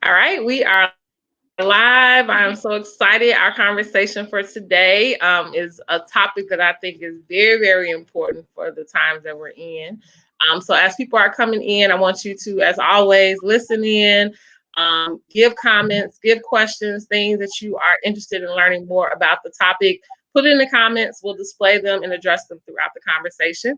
All right, we are live. I'm so excited. Our conversation for today is a topic that I think is very, very important for the times that we're in. So as people are coming in, I want you to, as always, listen in, give comments, give questions, things that you are interested in learning more about the topic. Put it in the comments. We'll display them and address them throughout the conversation.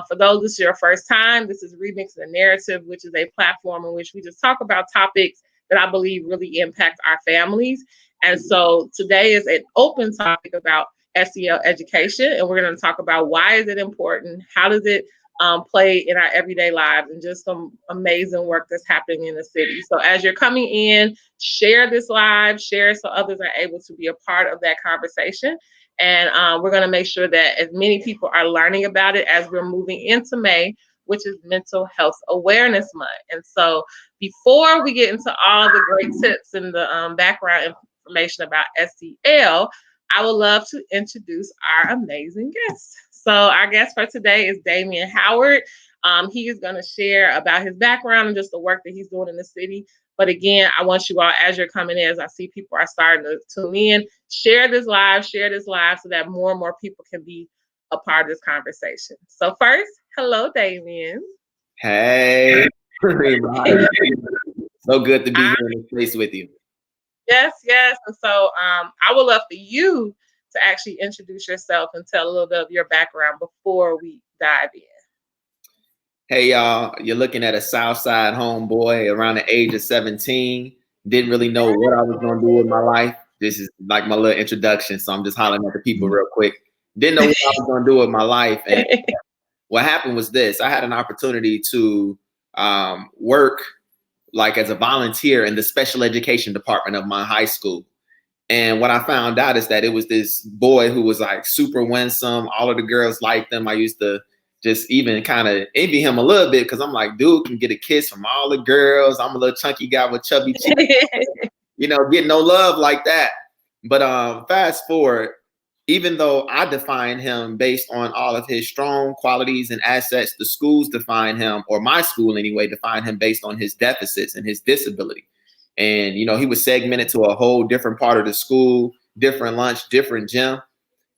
For those, this is your first time. This is Remixing the Narrative, which is a platform in which we just talk about topics that I believe really impact our families. And so today is an open topic about SEL education, and we're going to talk about why is it important, how does it play in our everyday lives, and just some amazing work that's happening in the city. So as you're coming in, share this live, share so others are able to be a part of that conversation. And we're going to make sure that as many people are learning about it as we're moving into May, which is Mental Health Awareness Month. And so before we get into all the great tips and the background information about SEL, I would love to introduce our amazing guest. So our guest for today is Damien Howard. He is going to share about his background and just the work that he's doing in the city. But again, I want you all, as you're coming in, as I see people are starting to tune in, share this live so that more and more people can be a part of this conversation. So first, hello, Damien. Hey, so good to be here in this place with you. Yes. And so I would love for you to actually introduce yourself and tell a little bit of your background before we dive in. Hey, y'all, you're looking at a Southside homeboy around the age of 17. Didn't really know what I was going to do with my life. This is like my little introduction, so I'm just hollering at the people real quick. Didn't know what I was going to do with my life. And what happened was this. I had an opportunity to work like as a volunteer in the special education department of my high school. And what I found out is that it was this boy who was like super winsome. All of the girls liked him. I used to just even kind of envy him a little bit because I'm like, dude can get a kiss from all the girls. I'm a little chunky guy with chubby cheeks, getting no love like that. But fast forward, even though I define him based on all of his strong qualities and assets, the schools define him, or my school anyway, define him based on his deficits and his disability. And, he was segmented to a whole different part of the school, different lunch, different gym.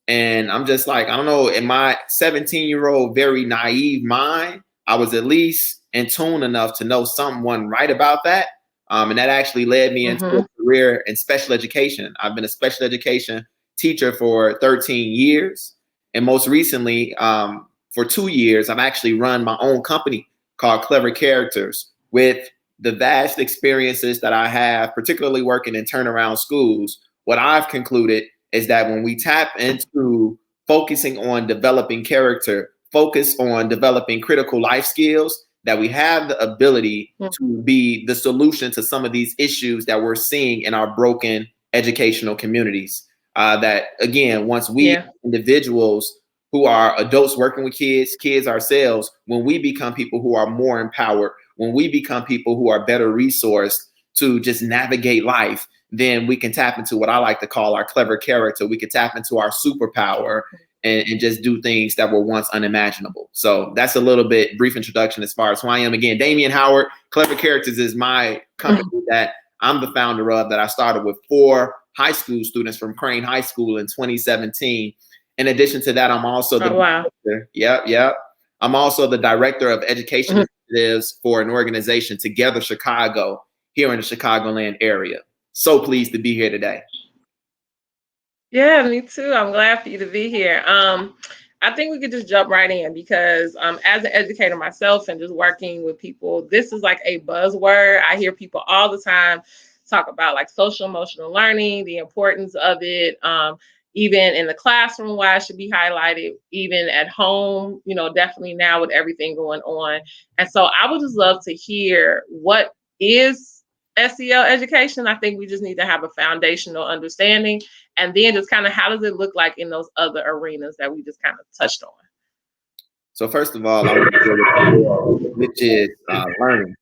And I'm just like, I don't know, in my 17-year-old, very naive mind, I was at least in tune enough to know something wasn't right about that. And that actually led me into a career in special education. I've been a special education teacher for 13 years. And most recently, for 2 years, I've actually run my own company called Clever Characters. With the vast experiences that I have, particularly working in turnaround schools, what I've concluded is that when we tap into focusing on developing character, focus on developing critical life skills, that we have the ability to be the solution to some of these issues that we're seeing in our broken educational communities. That, again, once we individuals who are adults working with kids ourselves, when we become people who are more empowered, when we become people who are better resourced to just navigate life, then we can tap into what I like to call our clever character. We can tap into our superpower and just do things that were once unimaginable. So that's a little bit brief introduction as far as who I am. Again, Damien Howard, Clever Characters is my company that I'm the founder of, that I started with 4 high school students from Crane High School in 2017. In addition to that, I'm also the director. I'm also the director of education initiatives for an organization, Together Chicago, here in the Chicagoland area. So pleased to be here today. Yeah, me too. I'm glad for you to be here. I think we could just jump right in because as an educator myself and just working with people, this is like a buzzword. I hear people all the time talk about like social emotional learning, the importance of it, even in the classroom, why it should be highlighted, even at home, definitely now with everything going on. And so I would just love to hear, what is SEL education? I think we just need to have a foundational understanding, and then just kind of how does it look like in those other arenas that we just kind of touched on. So first of all, I want to say which is learning,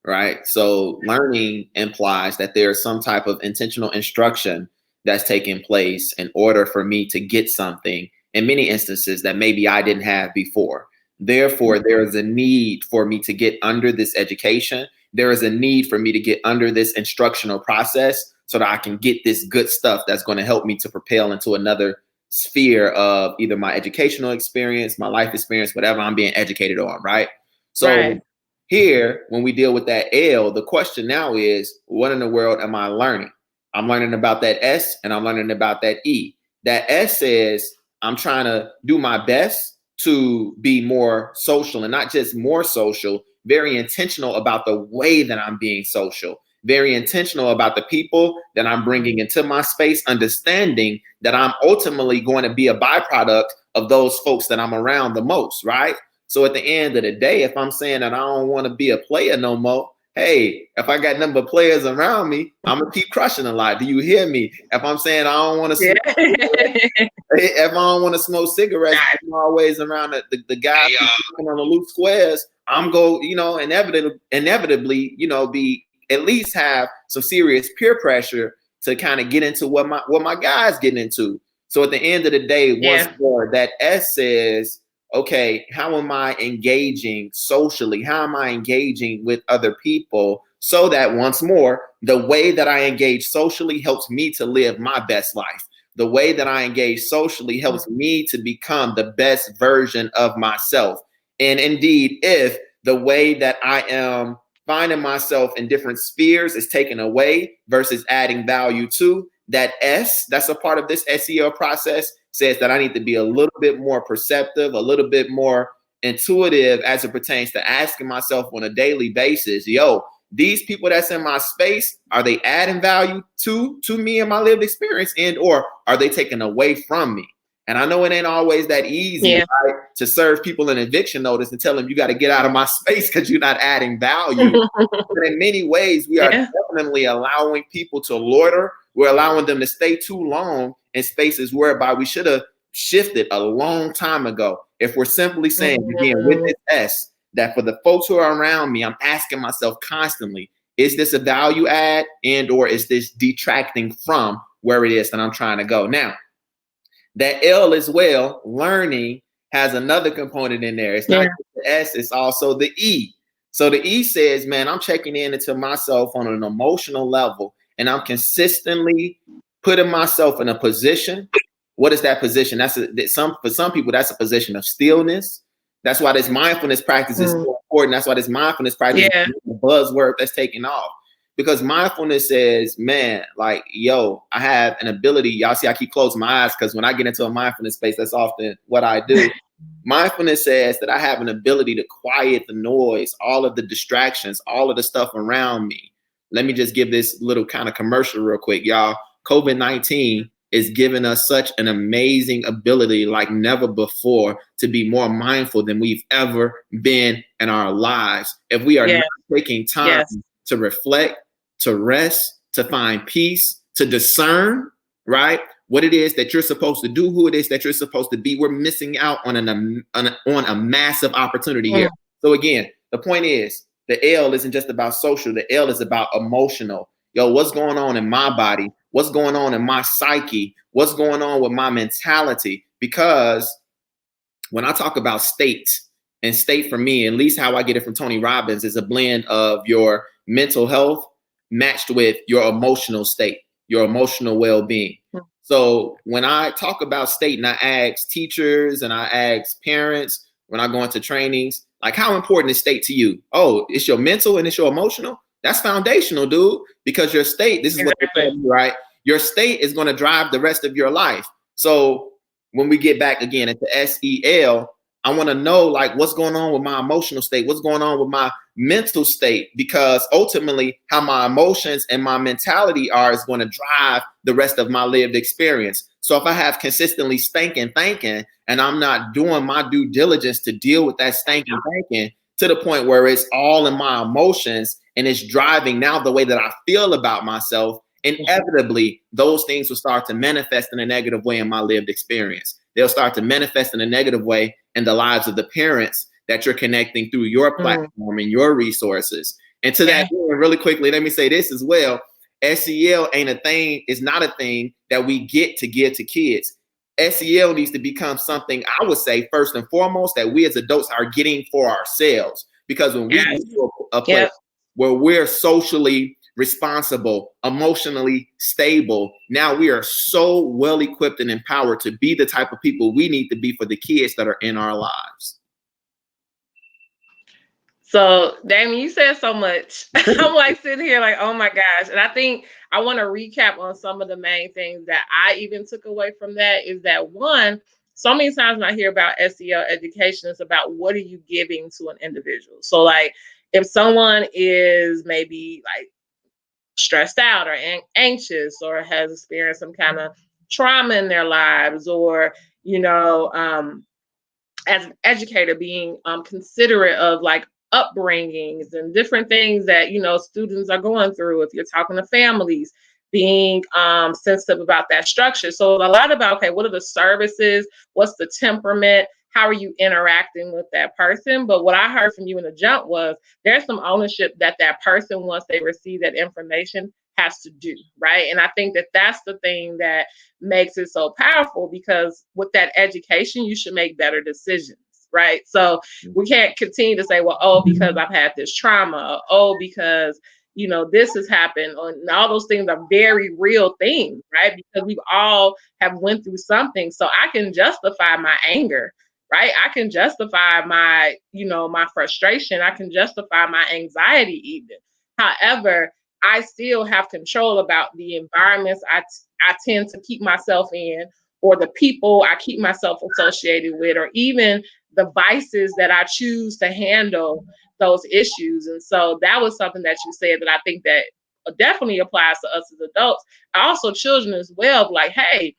right? So learning implies that there is some type of intentional instruction that's taking place in order for me to get something, in many instances that maybe I didn't have before. Therefore, there is a need for me to get under this education. there is a need for me to get under this instructional process so that I can get this good stuff that's going to help me to propel into another sphere of either my educational experience, my life experience, whatever I'm being educated on, right? So here, when we deal with that L, the question now is, what in the world am I learning? I'm learning about that S and I'm learning about that E. That S says I'm trying to do my best to be more social, and not just more social, very intentional about the way that I'm being social, very intentional about the people that I'm bringing into my space, understanding that I'm ultimately going to be a byproduct of those folks that I'm around the most, right? So at the end of the day, if I'm saying that I don't want to be a player no more, hey, if I got number of players around me, I'm gonna keep crushing a lot. Do you hear me? If I'm saying I don't want to if I don't want to smoke cigarettes, I'm always around the guy on the loose squares, I'm go, inevitably, be at least have some serious peer pressure to kind of get into what my guys getting into. So at the end of the day, once more, that S says, okay, how am I engaging socially? How am I engaging with other people? So that once more, the way that I engage socially helps me to live my best life. The way that I engage socially helps me to become the best version of myself. And indeed, if the way that I am finding myself in different spheres is taken away versus adding value to, that S, that's a part of this SEL process, says that I need to be a little bit more perceptive, a little bit more intuitive as it pertains to asking myself on a daily basis, these people that's in my space, are they adding value to me and my lived experience, and or are they taking away from me? And I know it ain't always that easy, right, to serve people an eviction notice and tell them you got to get out of my space because you're not adding value. But in many ways, we are definitely allowing people to loiter. We're allowing them to stay too long in spaces whereby we should have shifted a long time ago. If we're simply saying, again, with this S, that for the folks who are around me, I'm asking myself constantly, is this a value add, and or is this detracting from where it is that I'm trying to go? Now, that L as well, learning, has another component in there. It's not just the S, it's also the E. So the E says, man, I'm checking in into myself on an emotional level, and I'm consistently putting myself in a position. What is that position? For some people, that's a position of stillness. That's why this mindfulness practice is so important. That's why this mindfulness practice is a buzzword that's taking off. Because mindfulness says, man, like, I have an ability. Y'all see, I keep closing my eyes because when I get into a mindfulness space, that's often what I do. Mindfulness says that I have an ability to quiet the noise, all of the distractions, all of the stuff around me. Let me just give this little kind of commercial real quick, y'all. COVID-19 is giving us such an amazing ability like never before to be more mindful than we've ever been in our lives. If we are not taking time to reflect, to rest, to find peace, to discern, right, what it is that you're supposed to do, who it is that you're supposed to be, we're missing out on a massive opportunity here. So again, the point is, the L isn't just about social. The L is about emotional. What's going on in my body? What's going on in my psyche? What's going on with my mentality? Because when I talk about state, and state for me, at least how I get it from Tony Robbins, is a blend of your mental health matched with your emotional state, your emotional well-being. So when I talk about state, and I ask teachers and I ask parents when I go into trainings, like, how important is state to you? Oh, it's your mental and it's your emotional. That's foundational, dude, because your state, this is what they tell you, right? Your state is going to drive the rest of your life. So when we get back again into SEL, I want to know, like, what's going on with my emotional state? What's going on with my mental state? Because ultimately, how my emotions and my mentality are is going to drive the rest of my lived experience. So if I have consistently thinking, and I'm not doing my due diligence to deal with that thinking to the point where it's all in my emotions and it's driving now the way that I feel about myself, inevitably, those things will start to manifest in a negative way in my lived experience. They'll start to manifest in a negative way in the lives of the parents that you're connecting through your platform and your resources. And to that, really quickly, let me say this as well. SEL ain't a thing, is not a thing that we get to give to kids. SEL needs to become something, I would say, first and foremost, that we as adults are getting for ourselves. Because when we go to a place, where we're socially responsible, emotionally stable. Now we are so well equipped and empowered to be the type of people we need to be for the kids that are in our lives. So, Damien, you said so much. I'm like sitting here like, oh my gosh. And I think I want to recap on some of the main things that I even took away from that is that one, so many times when I hear about SEL education, it's about what are you giving to an individual. So like if someone is maybe like stressed out or anxious or has experienced some kind of trauma in their lives or, you know, as an educator being considerate of like upbringings and different things that students are going through if you're talking to families, being sensitive about that structure. So a lot about, okay, what are the services, what's the temperament, how are you interacting with that person? But what I heard from you in the jump was there's some ownership that that person, once they receive that information, has to do, right? And I think that that's the thing that makes it so powerful, because with that education, you should make better decisions, right? So we can't continue to say, well, oh, because I've had this trauma, or, oh, because this has happened, and all those things are very real things, right? Because we've all have went through something. So I can justify my anger, right? I can justify my, my frustration. I can justify my anxiety even. However, I still have control about the environments I tend to keep myself in, or the people I keep myself associated with, or even the vices that I choose to handle those issues. And so that was something that you said that I think that definitely applies to us as adults, also children as well. Like, hey,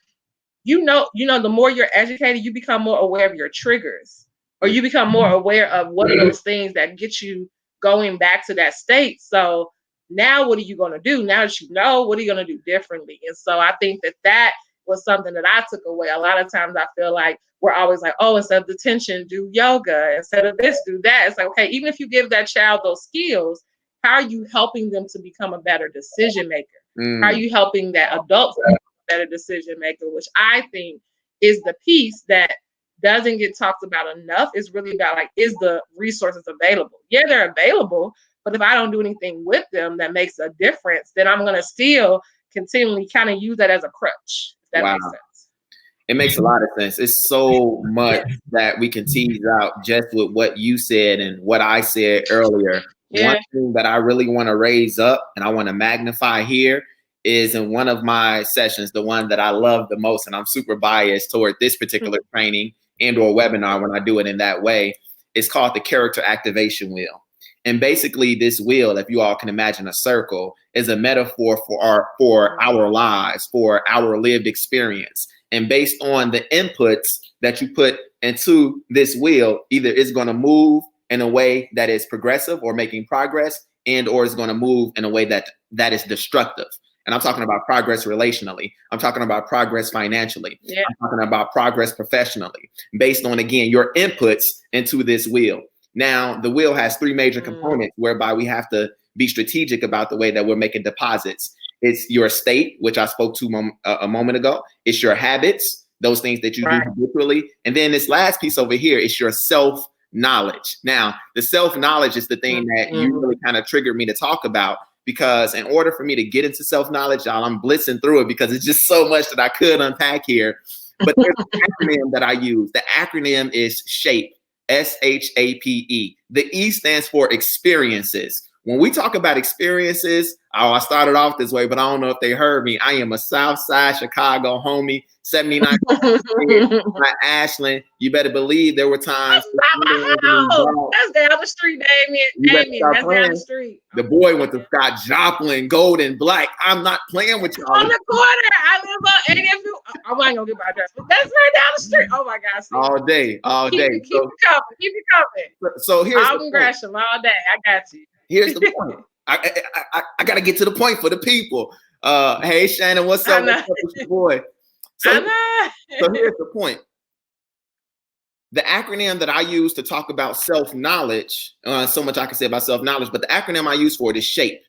the more you're educated, you become more aware of your triggers, or you become more aware of what are those things that get you going back to that state. So now what are you going to do? Now that you know, what are you going to do differently? And so I think that that was something that I took away. A lot of times I feel like we're always like, oh, instead of detention, do yoga. Instead of this, do that. It's like, okay, even if you give that child those skills, how are you helping them to become a better decision maker? How are you helping that adult become a better decision maker, which I think is the piece that doesn't get talked about enough. Is really about like, is the resources available? Yeah, they're available, but if I don't do anything with them that makes a difference, then I'm going to still continually kind of use that as a crutch, if that makes sense. It makes a lot of sense. It's so much that we can tease out just with what you said and what I said earlier. One thing that I really want to raise up and I want to magnify here is in one of my sessions, the one that I love the most, and I'm super biased toward this particular training and or webinar when I do it in that way. It's called the character activation wheel. And basically this wheel, if you all can imagine a circle, is a metaphor for our lives, for our lived experience. And based on the inputs that you put into this wheel, either it's going to move in a way that is progressive or making progress, and or it's going to move in a way that is destructive. And I'm talking about progress relationally. I'm talking about progress financially. I'm talking about progress professionally, based on, again, your inputs into this wheel. Now, the wheel has three major components whereby we have to be strategic about the way that we're making deposits. It's your state, which I spoke to a moment ago. It's your habits, those things that you do habitually. And then this last piece over here is your self-knowledge. Now, the self-knowledge is the thing that you really kind of triggered me to talk about, because in order for me to get into self-knowledge, y'all, I'm blitzing through it because it's just so much that I could unpack here. But there's an acronym that I use. The acronym is SHAPE, SHAPE. The E stands for experiences. When we talk about experiences, I started off this way, but I don't know if they heard me. I am a Southside Chicago homie, 79 my Ashland. You better believe there were times. That's down the street, Damien. That's down the street. The boy went to Scott Joplin, Gold and Black. I'm not playing with y'all. On the corner. I live on 80th. I'm not gonna get my address, but that's right down the street. Oh my gosh. All day. Keep it coming. So here's I'm Gresham all day. I got you. Here's the point. I got to get to the point for the people. Hey, Shannon, what's up? What's up with your boy? So here's the point. The acronym that I use to talk about self-knowledge, so much I can say about self-knowledge, but the acronym I use for it is SHAPE.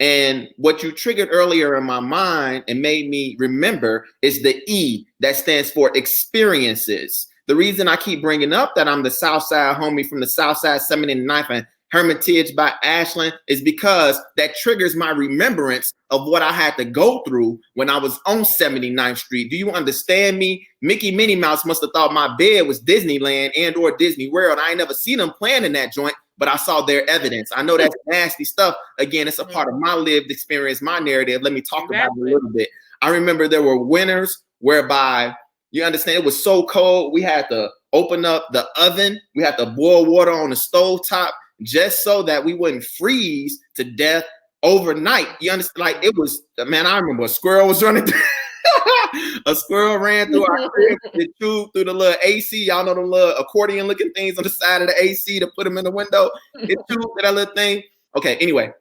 And what you triggered earlier in my mind and made me remember is the E that stands for experiences. The reason I keep bringing up that I'm the Southside homie from the Southside 79th and Hermitage by Ashland is because that triggers my remembrance of what I had to go through when I was on 79th Street. Do you understand me? Mickey Minnie Mouse must have thought my bed was Disneyland and or Disney World. I ain't never seen them playing in that joint, but I saw their evidence. I know that's nasty stuff. Again, it's a part of my lived experience, my narrative. Let me talk about it a little bit. I remember there were winters whereby, you understand, it was so cold, we had to open up the oven. We had to boil water on the stove top just so that we wouldn't freeze to death overnight. You understand? Like, it was, man, I remember a squirrel was running a squirrel ran through our crib, it chewed through the little AC. Y'all know the little accordion looking things on the side of the AC to put them in the window. It chewed through that little thing. Okay, anyway,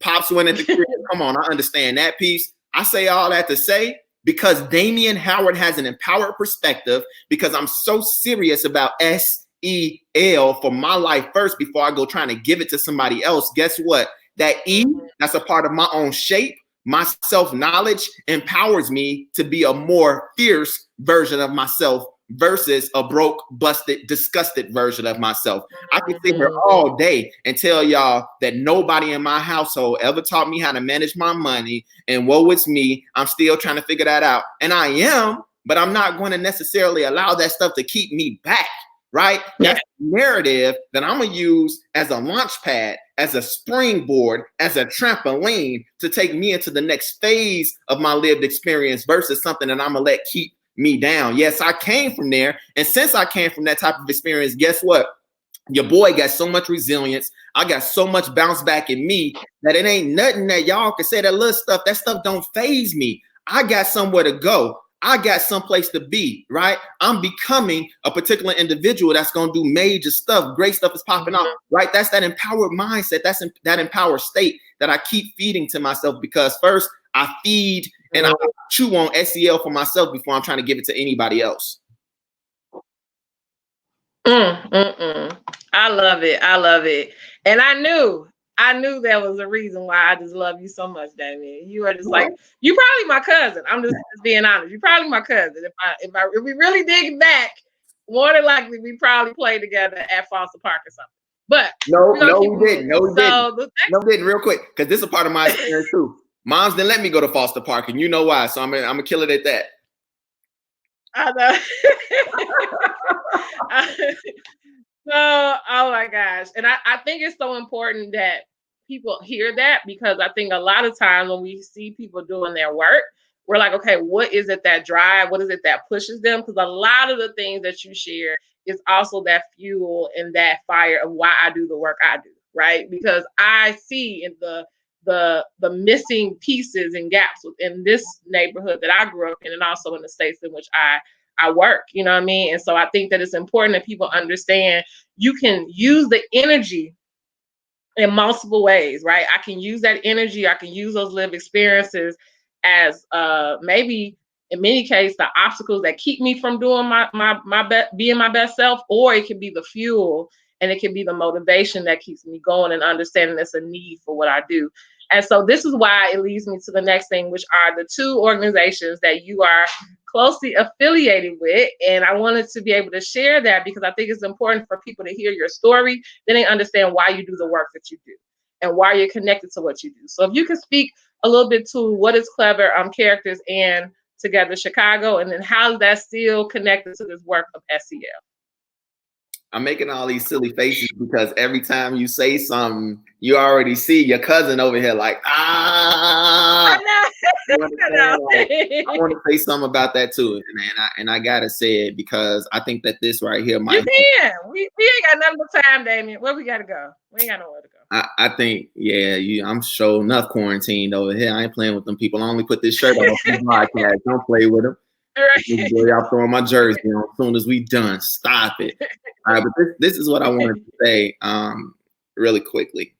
Pops went at the crib. Come on, I understand that piece. I say all that to say, because Damien Howard has an empowered perspective, because I'm so serious about SEL for my life first before I go trying to give it to somebody else. Guess what? That E, that's a part of my own shape. My self-knowledge empowers me to be a more fierce version of myself versus a broke, busted, disgusted version of myself. I can sit here all day and tell y'all that nobody in my household ever taught me how to manage my money, and woe it's me, I'm still trying to figure that out. And I am, but I'm not going to necessarily allow that stuff to keep me back, right? That's the narrative that I'm going to use as a launch pad, as a springboard, as a trampoline to take me into the next phase of my lived experience versus something that I'm going to let keep me down. Yes, I came from there. And since I came from that type of experience, guess what? Your boy got so much resilience. I got so much bounce back in me that it ain't nothing that y'all can say that little stuff. That stuff don't phase me. I got somewhere to go. I got someplace to be, right? I'm becoming a particular individual that's going to do major stuff. Great stuff is popping off, right? That's that empowered mindset. That's that empowered state that I keep feeding to myself, because first I feed and I chew on SEL for myself before I'm trying to give it to anybody else. I love it. I love it. And I knew there was a reason why I just love you so much, Damien. You are just like, you probably my cousin. I'm just being honest. You're probably my cousin. If we really dig back, more than likely we probably played together at Foster Park or something. But no, we didn't. No, we didn't. Real quick, because this is a part of my experience too. Moms didn't let me go to Foster Park, and you know why. So I'm gonna kill it at that. I know. So, oh my gosh. And I think it's so important that people hear that, because I think a lot of times when we see people doing their work, we're like, okay, what is it that drive? What is it that pushes them? Because a lot of the things that you share is also that fuel and that fire of why I do the work I do, right? Because I see in the missing pieces and gaps within this neighborhood that I grew up in, and also in the states in which I work, you know what I mean? And so I think that it's important that people understand you can use the energy in multiple ways, right? I can use that energy, I can use those lived experiences as maybe in many cases the obstacles that keep me from doing being my best self, or it can be the fuel and it can be the motivation that keeps me going and understanding there's a need for what I do. And so this is why it leads me to the next thing, which are the two organizations that you are closely affiliated with. And I wanted to be able to share that because I think it's important for people to hear your story. Then they understand why you do the work that you do and why you're connected to what you do. So if you can speak a little bit to what is Clever Characters and Together Chicago, and then how is that still connected to this work of SEL? I'm making all these silly faces because every time you say something, you already see your cousin over here like, I want to say something about that too, and I gotta say it because I think that this right here might. You can. We ain't got nothing but time, Damien. Where we gotta go? We ain't got nowhere to go. I think, I'm sure enough quarantined over here. I ain't playing with them people. I only put this shirt on for the podcast. Don't play with them. Right. Y'all throwing my jersey on as soon as we done. Stop it. All right, but this is what I wanted to say really quickly.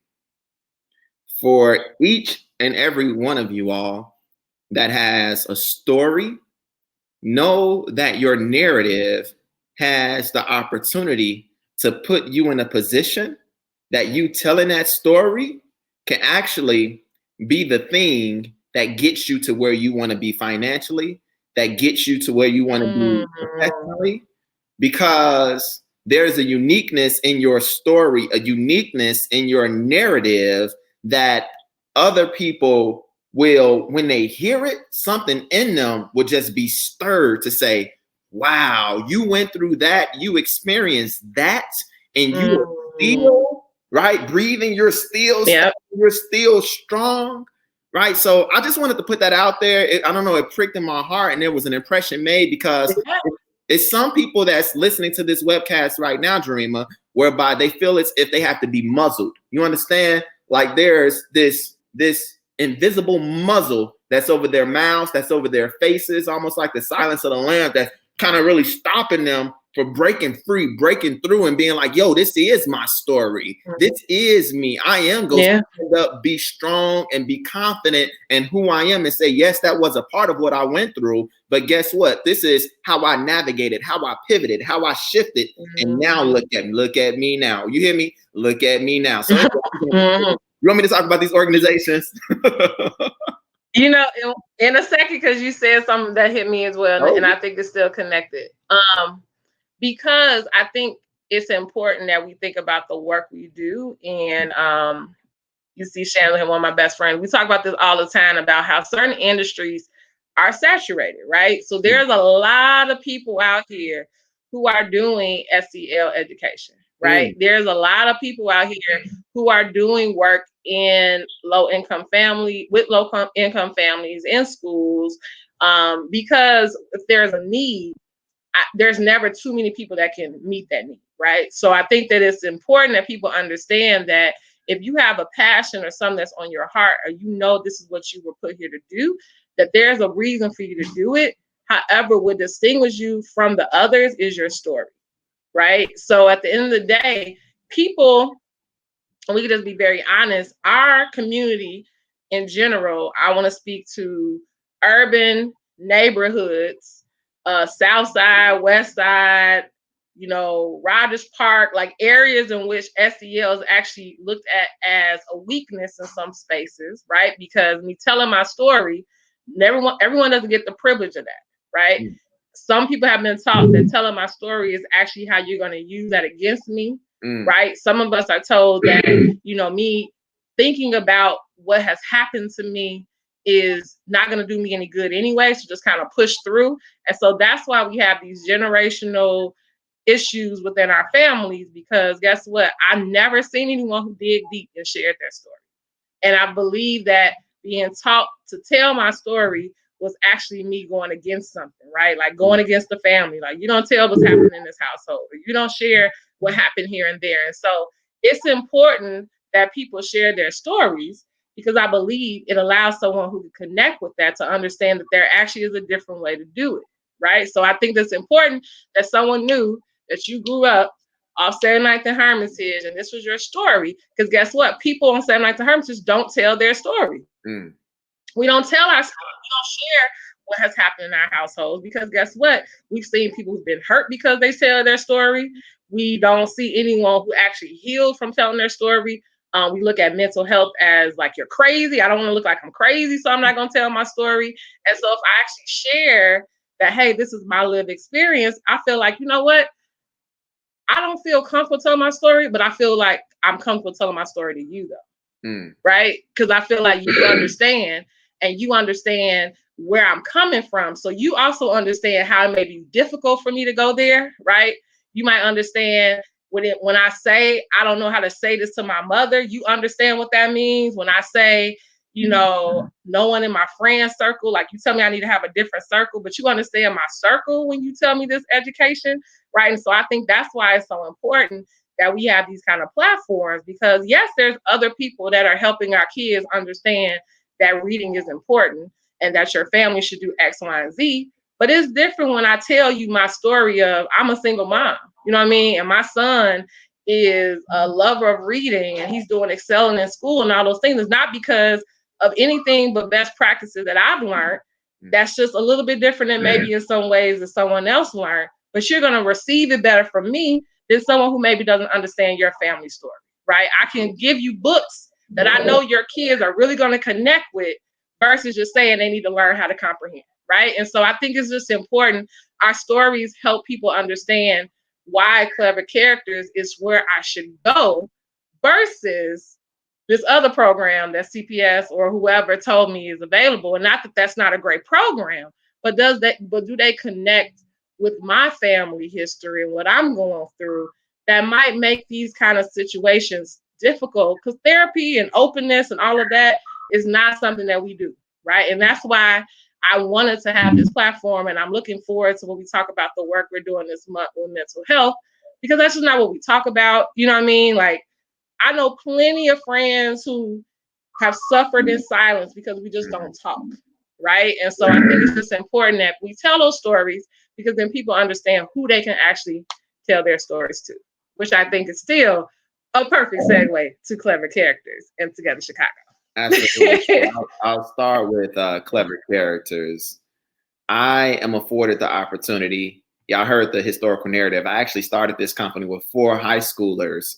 For each and every one of you all that has a story, know that your narrative has the opportunity to put you in a position that you telling that story can actually be the thing that gets you to where you want to be financially, that gets you to where you want to be professionally. Because there's a uniqueness in your story, a uniqueness in your narrative that other people will, when they hear it, something in them will just be stirred to say, wow, you went through that, you experienced that, and you are still, right, breathing, you're still, you're still strong, right? So I just wanted to put that out there. I don't know, it pricked in my heart, and there was an impression made because it's some people that's listening to this webcast right now, Dreamer, whereby they feel it's if they have to be muzzled. You understand? Like there's this invisible muzzle that's over their mouths, that's over their faces, almost like the silence of the Lambs, that's kind of really stopping them for breaking free, breaking through, and being like, yo, this is my story. This is me. I am going to stand up, be strong, and be confident in who I am and say, yes, that was a part of what I went through. But guess what? This is how I navigated, how I pivoted, how I shifted. And now look at me now. You hear me? Look at me now. So you want me to talk about these organizations? You know, in a second, because you said something that hit me as well, and I think it's still connected. Because I think it's important that we think about the work we do. And you see Shannon, one of my best friends, we talk about this all the time about how certain industries are saturated, right? So there's a lot of people out here who are doing SEL education, right? There's a lot of people out here who are doing work in low-income families in schools, because if there's a need, there's never too many people that can meet that need, right? So I think that it's important that people understand that if you have a passion or something that's on your heart, or you know this is what you were put here to do, that there's a reason for you to do it. However, what distinguishes you from the others is your story, right? So at the end of the day, people, and we can just be very honest, our community in general, I want to speak to urban neighborhoods, South Side, West Side, you know, Rogers Park, like areas in which SEL is actually looked at as a weakness in some spaces, right? Because me telling my story, everyone doesn't get the privilege of that, right? Some people have been taught that telling my story is actually how you're going to use that against me, right? Some of us are told that, you know, me thinking about what has happened to me is not going to do me any good anyway, so just kind of push through. And so that's why we have these generational issues within our families, because guess what? I've never seen anyone who dig deep and shared their story. And I believe that being taught to tell my story was actually me going against something, right? Like going against the family. Like, you don't tell what's happening in this household, or you don't share what happened here and there. And so it's important that people share their stories, because I believe it allows someone who can connect with that to understand that there actually is a different way to do it, right? So I think that's important that someone knew that you grew up off Saturday Night in Hermitage, and this was your story. Because guess what? People on Saturday Night in Hermitage don't tell their story. We don't tell our story. We don't share what has happened in our households, because guess what? We've seen people who've been hurt because they tell their story. We don't see anyone who actually healed from telling their story. We look at mental health as like, you're crazy. I don't want to look like I'm crazy, so I'm not going to tell my story. And so if I actually share that, hey, this is my lived experience, I feel like, you know what? I don't feel comfortable telling my story, but I feel like I'm comfortable telling my story to you, though. Right? Because I feel like you understand, and you understand where I'm coming from. So you also understand how it may be difficult for me to go there, right? You might understand when I say, I don't know how to say this to my mother, you understand what that means. When I say, you know, no one in my friend circle, like you tell me I need to have a different circle, but you understand my circle when you tell me this education, right? And so I think that's why it's so important that we have these kind of platforms, because yes, there's other people that are helping our kids understand that reading is important and that your family should do X, Y, and Z. But it's different when I tell you my story of I'm a single mom, you know what I mean? And my son is a lover of reading, and he's doing excelling in school and all those things. It's not because of anything but best practices that I've learned. That's just a little bit different than maybe in some ways that someone else learned. But you're going to receive it better from me than someone who maybe doesn't understand your family story, right? I can give you books that I know your kids are really going to connect with, versus just saying they need to learn how to comprehend, right? And so I think it's just important. Our stories help people understand why Clever Characters is where I should go versus this other program that CPS or whoever told me is available. And not that that's not a great program, but do they connect with my family history and what I'm going through that might make these kind of situations difficult? Because therapy and openness and all of that is not something that we do, right? And that's why I wanted to have this platform, and I'm looking forward to when we talk about the work we're doing this month with mental health, because that's just not what we talk about. You know what I mean? Like, I know plenty of friends who have suffered in silence because we just don't talk, right? And so I think it's just important that we tell those stories, because then people understand who they can actually tell their stories to, which I think is still a perfect segue to Clever Characters and Together Chicago. Absolutely. I'll start with Clever Characters. I am afforded the opportunity. Y'all heard the historical narrative. I actually started this company with 4 high schoolers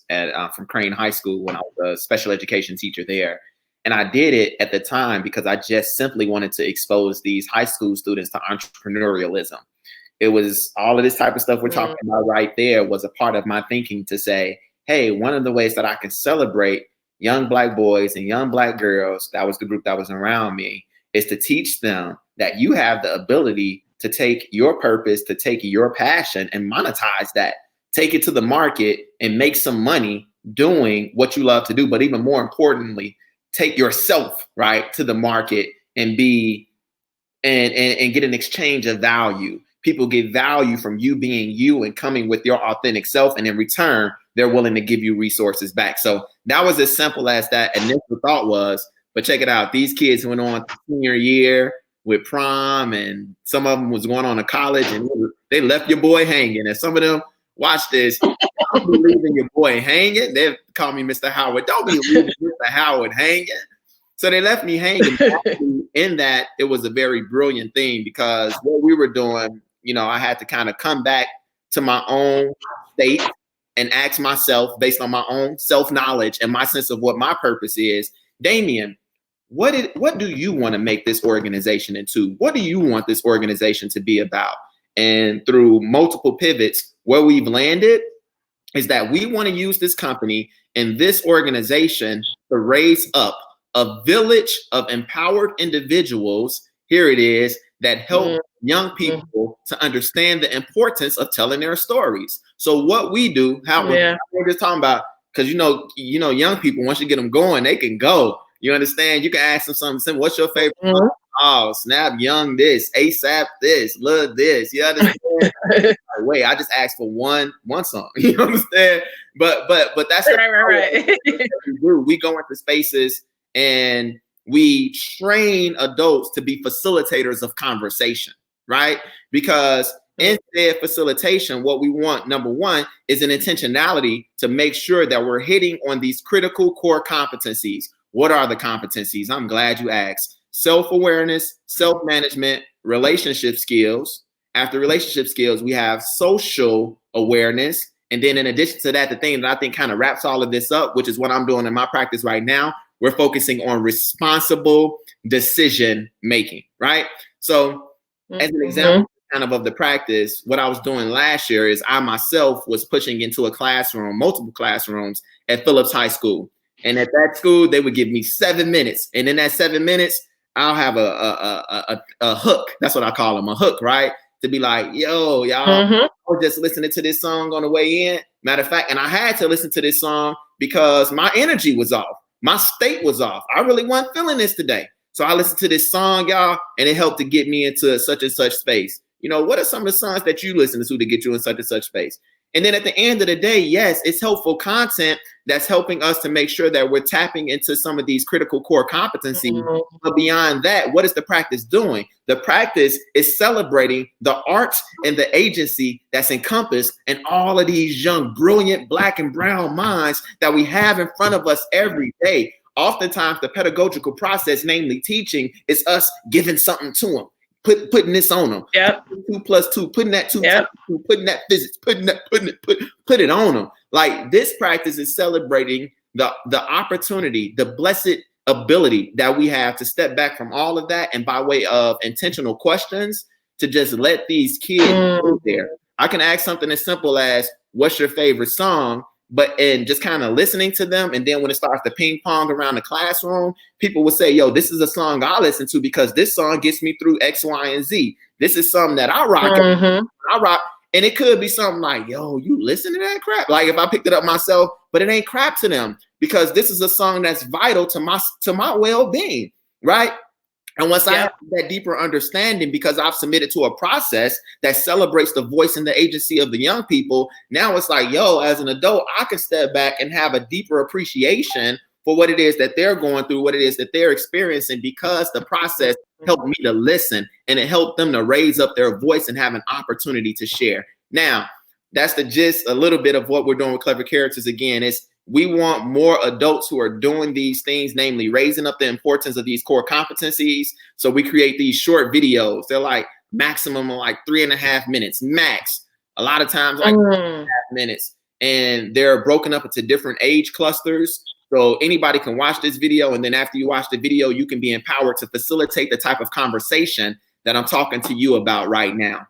from Crane High School when I was a special education teacher there. And I did it at the time because I just simply wanted to expose these high school students to entrepreneurialism. It was all of this type of stuff we're talking about right there was a part of my thinking to say, hey, one of the ways that I can celebrate young Black boys and young Black girls, that was the group that was around me, is to teach them that you have the ability to take your purpose, to take your passion and monetize that, take it to the market and make some money doing what you love to do. But even more importantly, take yourself right to the market and be and get an exchange of value. People get value from you being you and coming with your authentic self. And in return, they're willing to give you resources back. So that was as simple as that initial thought was. But check it out. These kids went on to senior year with prom, and some of them was going on to college, and they left your boy hanging. And some of them, watch this, don't be leaving your boy hanging. They call me Mr. Howard. Don't be leaving Mr. Howard hanging. So they left me hanging. In that, it was a very brilliant thing, because what we were doing, you know, I had to kind of come back to my own state and ask myself, based on my own self-knowledge and my sense of what my purpose is, Damien, what do you want to make this organization into? What do you want this organization to be about? And through multiple pivots, where we've landed is that we want to use this company and this organization to raise up a village of empowered individuals, here it is, that help young people to understand the importance of telling their stories. So what we do, how we're just talking about, because you know, young people, once you get them going, they can go. You understand? You can ask them something simple. What's your favorite song? Oh, Snap, Young this, ASAP this, Love this. You understand? Like, wait, I just asked for one song. You understand? But that's right. We do. We go into spaces and we train adults to be facilitators of conversation, right? Because in their facilitation, what we want, number one, is an intentionality to make sure that we're hitting on these critical core competencies. What are the competencies? I'm glad you asked. Self-awareness, self-management, relationship skills. After relationship skills, we have social awareness. And then in addition to that, the thing that I think kind of wraps all of this up, which is what I'm doing in my practice right now, we're focusing on responsible decision making, right? So as an example kind of the practice, what I was doing last year is I myself was pushing into a classroom, multiple classrooms at Phillips High School. And at that school, they would give me 7 minutes. And in that 7 minutes, I'll have a hook. That's what I call them, a hook, right? To be like, yo, y'all, I was just listening to this song on the way in. Matter of fact, and I had to listen to this song because my energy was off. My state was off. I really wasn't feeling this today. So I listened to this song, y'all, and it helped to get me into such and such space. You know, what are some of the songs that you listen to get you in such and such space? And then at the end of the day, yes, it's helpful content that's helping us to make sure that we're tapping into some of these critical core competencies. But beyond that, what is the practice doing? The practice is celebrating the art and the agency that's encompassed in all of these young, brilliant Black and brown minds that we have in front of us every day. Oftentimes, the pedagogical process, namely teaching, is us giving something to them. Putting this on them. 2 + 2, putting that 2 × 2, putting that physics, put it on them. Like, this practice is celebrating the opportunity, the blessed ability that we have to step back from all of that, and by way of intentional questions, to just let these kids go there. I can ask something as simple as, what's your favorite song? But and just kind of listening to them. And then when it starts to ping pong around the classroom, people will say, yo, this is a song I listen to because this song gets me through X, Y, and Z. This is something that I rock. I rock. And it could be something like, yo, you listen to that crap? Like if I picked it up myself, but it ain't crap to them because this is a song that's vital to my well-being, right? And once I have that deeper understanding, because I've submitted to a process that celebrates the voice and the agency of the young people, now it's like, yo, as an adult, I can step back and have a deeper appreciation for what it is that they're going through, what it is that they're experiencing, because the process helped me to listen and it helped them to raise up their voice and have an opportunity to share. Now, that's the gist, a little bit of what we're doing with Clever Characters. Again, is we want more adults who are doing these things, namely raising up the importance of these core competencies. So we create these short videos. They're like maximum of like 3.5 minutes, max. A lot of times like 3.5 minutes. And they're broken up into different age clusters. So anybody can watch this video. And then after you watch the video, you can be empowered to facilitate the type of conversation that I'm talking to you about right now.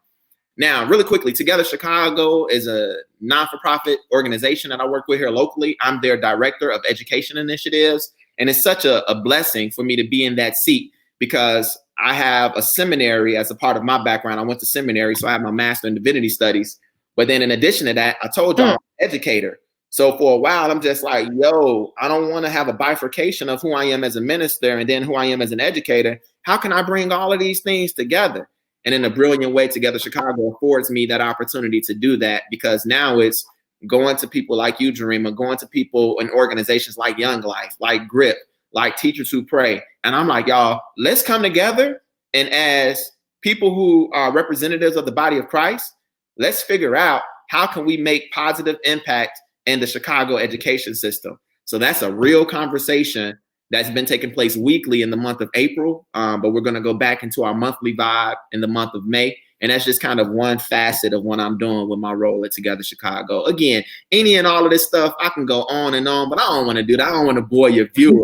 Now, really quickly, Together Chicago is a non-for-profit organization that I work with here locally. I'm their director of education initiatives. And it's such a blessing for me to be in that seat because I have a seminary as a part of my background. I went to seminary, so I have my master in divinity studies. But then in addition to that, I told you I'm an educator. So for a while, I'm just like, yo, I don't want to have a bifurcation of who I am as a minister and then who I am as an educator. How can I bring all of these things together? And in a brilliant way, Together Chicago affords me that opportunity to do that, because now it's going to people like you, Jarima, going to people in organizations like Young Life, like GRIP, like Teachers Who Pray. And I'm like, y'all, let's come together. And as people who are representatives of the body of Christ, let's figure out how can we make positive impact in the Chicago education system. So that's a real conversation that's been taking place weekly in the month of April, but we're going to go back into our monthly vibe in the month of May. And that's just kind of one facet of what I'm doing with my role at Together Chicago. Again, any and all of this stuff, I can go on and on, but I don't want to do that. I don't want to bore your viewer.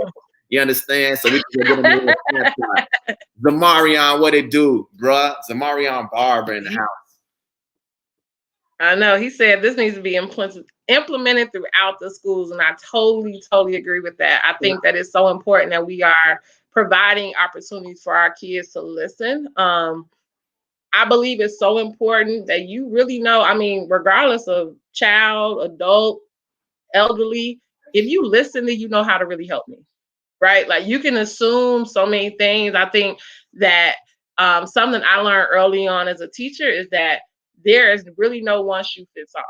You understand? So we can get a little snapshot. Zamarion, what it do, bruh? Zamarion Barber in the house. I know. He said this needs to be implemented throughout the schools, and I totally agree with that. I think that it's so important that we are providing opportunities for our kids to listen. I believe it's so important that you really know, I mean, regardless of child, adult, elderly, if you listen, then you know how to really help me, right? Like you can assume so many things. I think that something I learned early on as a teacher is that there is really no one shoe fits all,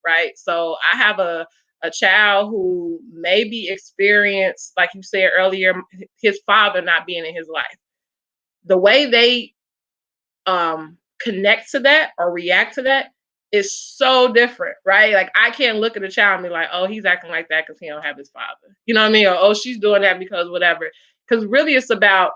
right? So I have a child who maybe experienced, like you said earlier, his father not being in his life. The way they connect to that or react to that is so different, right? Like I can't look at a child and be like, oh, he's acting like that because he don't have his father. You know what I mean? Or oh, she's doing that because whatever. Because really it's about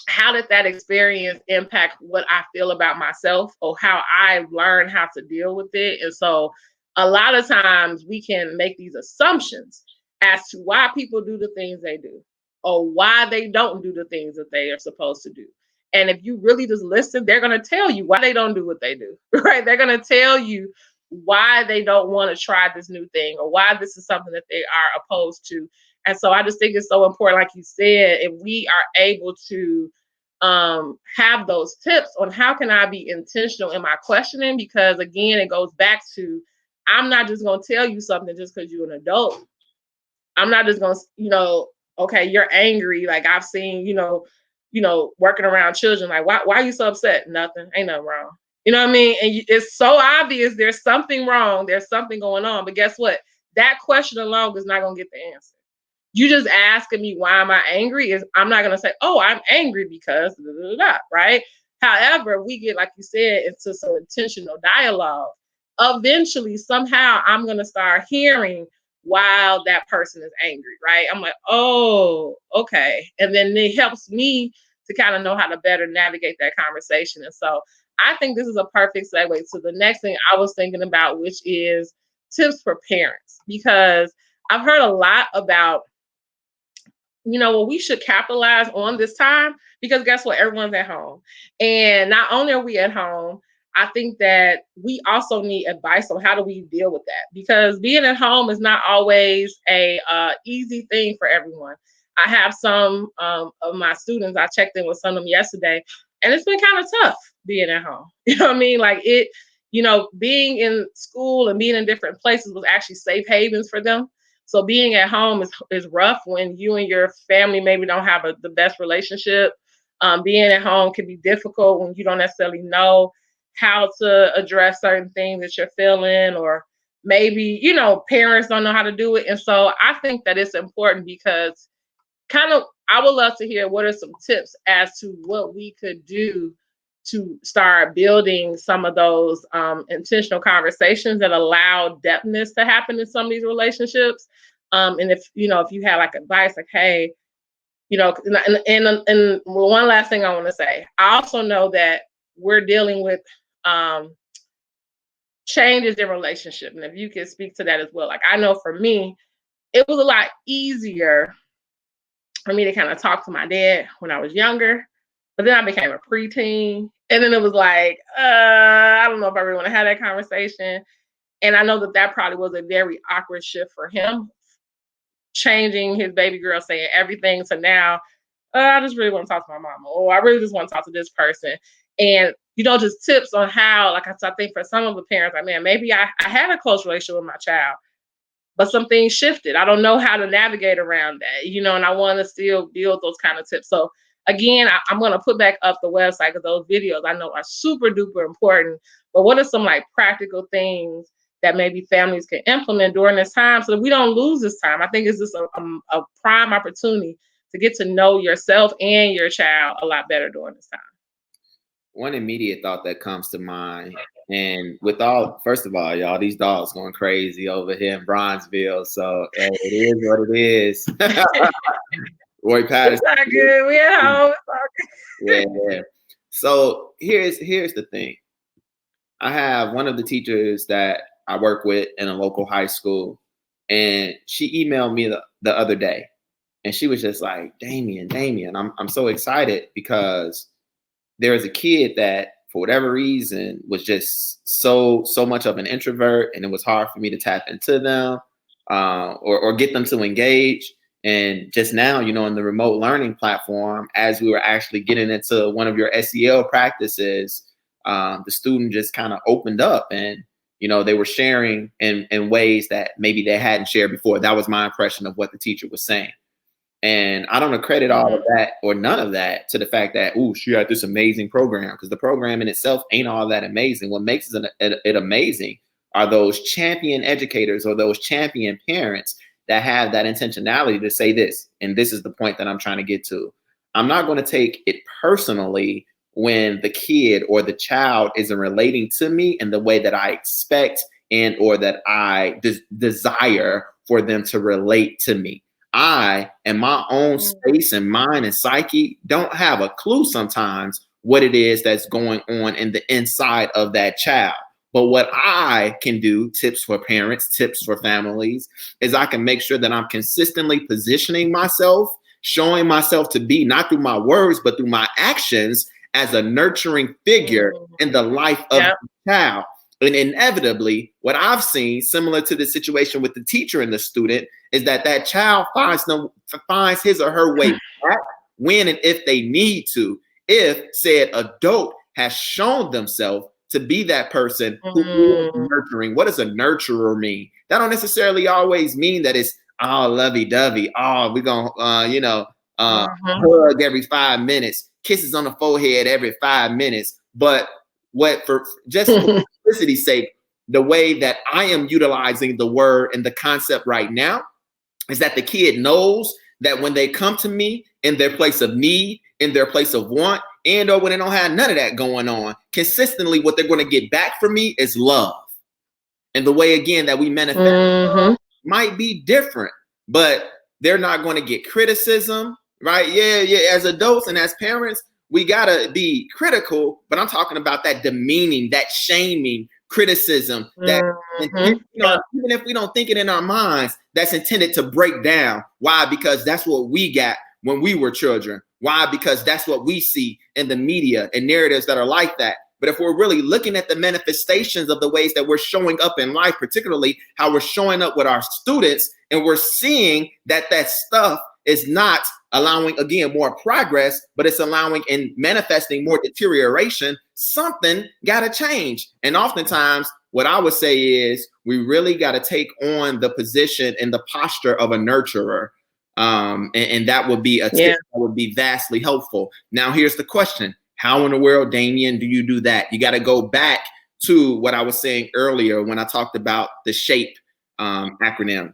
how did that experience impact what I feel about myself or how I learn how to deal with it. And so a lot of times we can make these assumptions as to why people do the things they do or why they don't do the things that they are supposed to do. And if you really just listen, they're going to tell you why they don't do what they do, right? They're going to tell you why they don't want to try this new thing or why this is something that they are opposed to. And so I just think it's so important, like you said, if we are able to have those tips on how can I be intentional in my questioning, because again, it goes back to, I'm not just going to tell you something just because you're an adult. I'm not just going to, okay, you're angry. Like I've seen, working around children, like, why are you so upset? Nothing, ain't nothing wrong. You know what I mean? And it's so obvious there's something wrong. There's something going on. But guess what? That question alone is not going to get the answer. You just asking me why am I angry I'm not going to say, oh, I'm angry because, right? However, we get, like you said, into some intentional dialogue. Eventually, somehow I'm going to start hearing while that person is angry, right? I'm like, oh, okay. And then it helps me to kind of know how to better navigate that conversation. And so I think this is a perfect segue to the next thing I was thinking about, which is tips for parents, because I've heard a lot about, we should capitalize on this time because guess what? Everyone's at home. And not only are we at home, I think that we also need advice on how do we deal with that, because being at home is not always a easy thing for everyone. I have some of my students, I checked in with some of them yesterday, and it's been kind of tough being at home. You know what I mean? Like it, being in school and being in different places was actually safe havens for them. So being at home is rough when you and your family maybe don't have the best relationship. Being at home can be difficult when you don't necessarily know how to address certain things that you're feeling, or maybe, parents don't know how to do it. And so I think that it's important, because I would love to hear what are some tips as to what we could do to start building some of those intentional conversations that allow depthness to happen in some of these relationships. And if you have like advice, like, hey, and one last thing I want to say, I also know that we're dealing with changes in relationship, and if you can speak to that as well. Like, I know for me, it was a lot easier for me to kind of talk to my dad when I was younger, but then I became a preteen, and then it was like, I don't know if I really want to have that conversation. And I know that probably was a very awkward shift for him, changing his baby girl, saying everything, to now, I just really want to talk to my mama, or I really just want to talk to this person. And, just tips on how, like I think for some of the parents, like, man, maybe I had a close relationship with my child, but some things shifted. I don't know how to navigate around that, and I want to still build those kind of tips. So again, I'm going to put back up the website, because those videos I know are super duper important. But what are some like practical things that maybe families can implement during this time so that we don't lose this time? I think it's just a prime opportunity to get to know yourself and your child a lot better during this time. One immediate thought that comes to mind, and first of all, y'all, these dogs going crazy over here in Bronzeville, so it is what it is. Roy Patterson. It's not good. We at home. Yeah. So here's the thing. I have one of the teachers that I work with in a local high school, and she emailed me the other day, and she was just like, Damien, I'm so excited because there was a kid that, for whatever reason, was just so much of an introvert, and it was hard for me to tap into them or get them to engage. And just now, in the remote learning platform, as we were actually getting into one of your SEL practices, the student just kind of opened up, and they were sharing in ways that maybe they hadn't shared before. That was my impression of what the teacher was saying. And I don't accredit all of that or none of that to the fact that, she had this amazing program, because the program in itself ain't all that amazing. What makes it amazing are those champion educators or those champion parents that have that intentionality to say this. And this is the point that I'm trying to get to. I'm not going to take it personally when the kid or the child isn't relating to me in the way that I expect and or that I desire for them to relate to me. I, in my own space and mind and psyche, don't have a clue sometimes what it is that's going on in the inside of that child. But what I can do, tips for parents, tips for families, is I can make sure that I'm consistently positioning myself, showing myself to be, not through my words, but through my actions, as a nurturing figure in the life of the child. And inevitably, what I've seen, similar to the situation with the teacher and the student, is that child finds his or her way back when and if they need to, if said adult has shown themselves to be that person who is nurturing. What does a nurturer mean? That don't necessarily always mean that it's lovey-dovey. We're gonna hug every 5 minutes, kisses on the forehead every 5 minutes. But for simplicity's sake, the way that I am utilizing the word and the concept right now is that the kid knows that when they come to me in their place of need, in their place of want, and or when they don't have none of that going on, consistently what they're going to get back from me is love. And the way, again, that we manifest might be different, but they're not going to get criticism, right? Yeah. As adults and as parents, we got to be critical, but I'm talking about that demeaning, that shaming, criticism, that even if we don't think it in our minds, that's intended to break down. Why? Because that's what we got when we were children. Why? Because that's what we see in the media and narratives that are like that. But if we're really looking at the manifestations of the ways that we're showing up in life, particularly how we're showing up with our students, and we're seeing that that stuff is not allowing, again, more progress, but it's allowing and manifesting more deterioration, something got to change. And oftentimes, what I would say is we really got to take on the position and the posture of a nurturer. And that would be a tip that would be vastly helpful. Now, here's the question. How in the world, Damien, do you do that? You got to go back to what I was saying earlier when I talked about the SHAPE acronym.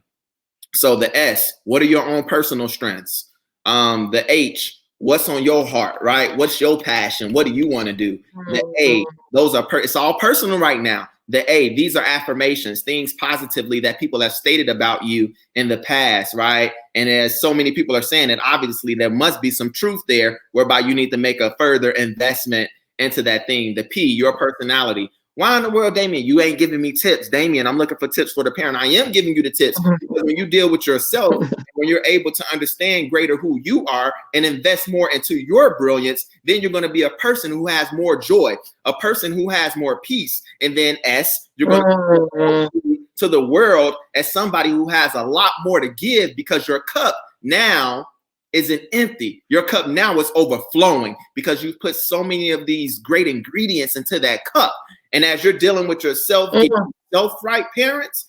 So the S, what are your own personal strengths? The H, what's on your heart, right? What's your passion? What do you want to do? The A, those are, it's all personal right now. The A, these are affirmations, things positively that people have stated about you in the past, right? And as so many people are saying it, obviously there must be some truth there whereby you need to make a further investment into that thing. The P, your personality. Why in the world, Damien, you ain't giving me tips? Damien, I'm looking for tips for the parent. I am giving you the tips because when you deal with yourself, when you're able to understand greater who you are and invest more into your brilliance, then you're going to be a person who has more joy, a person who has more peace. And then S, you're going to the world as somebody who has a lot more to give because your cup now isn't empty. Your cup now is overflowing because you've put so many of these great ingredients into that cup. And as you're dealing with yourself, yourself right, parents,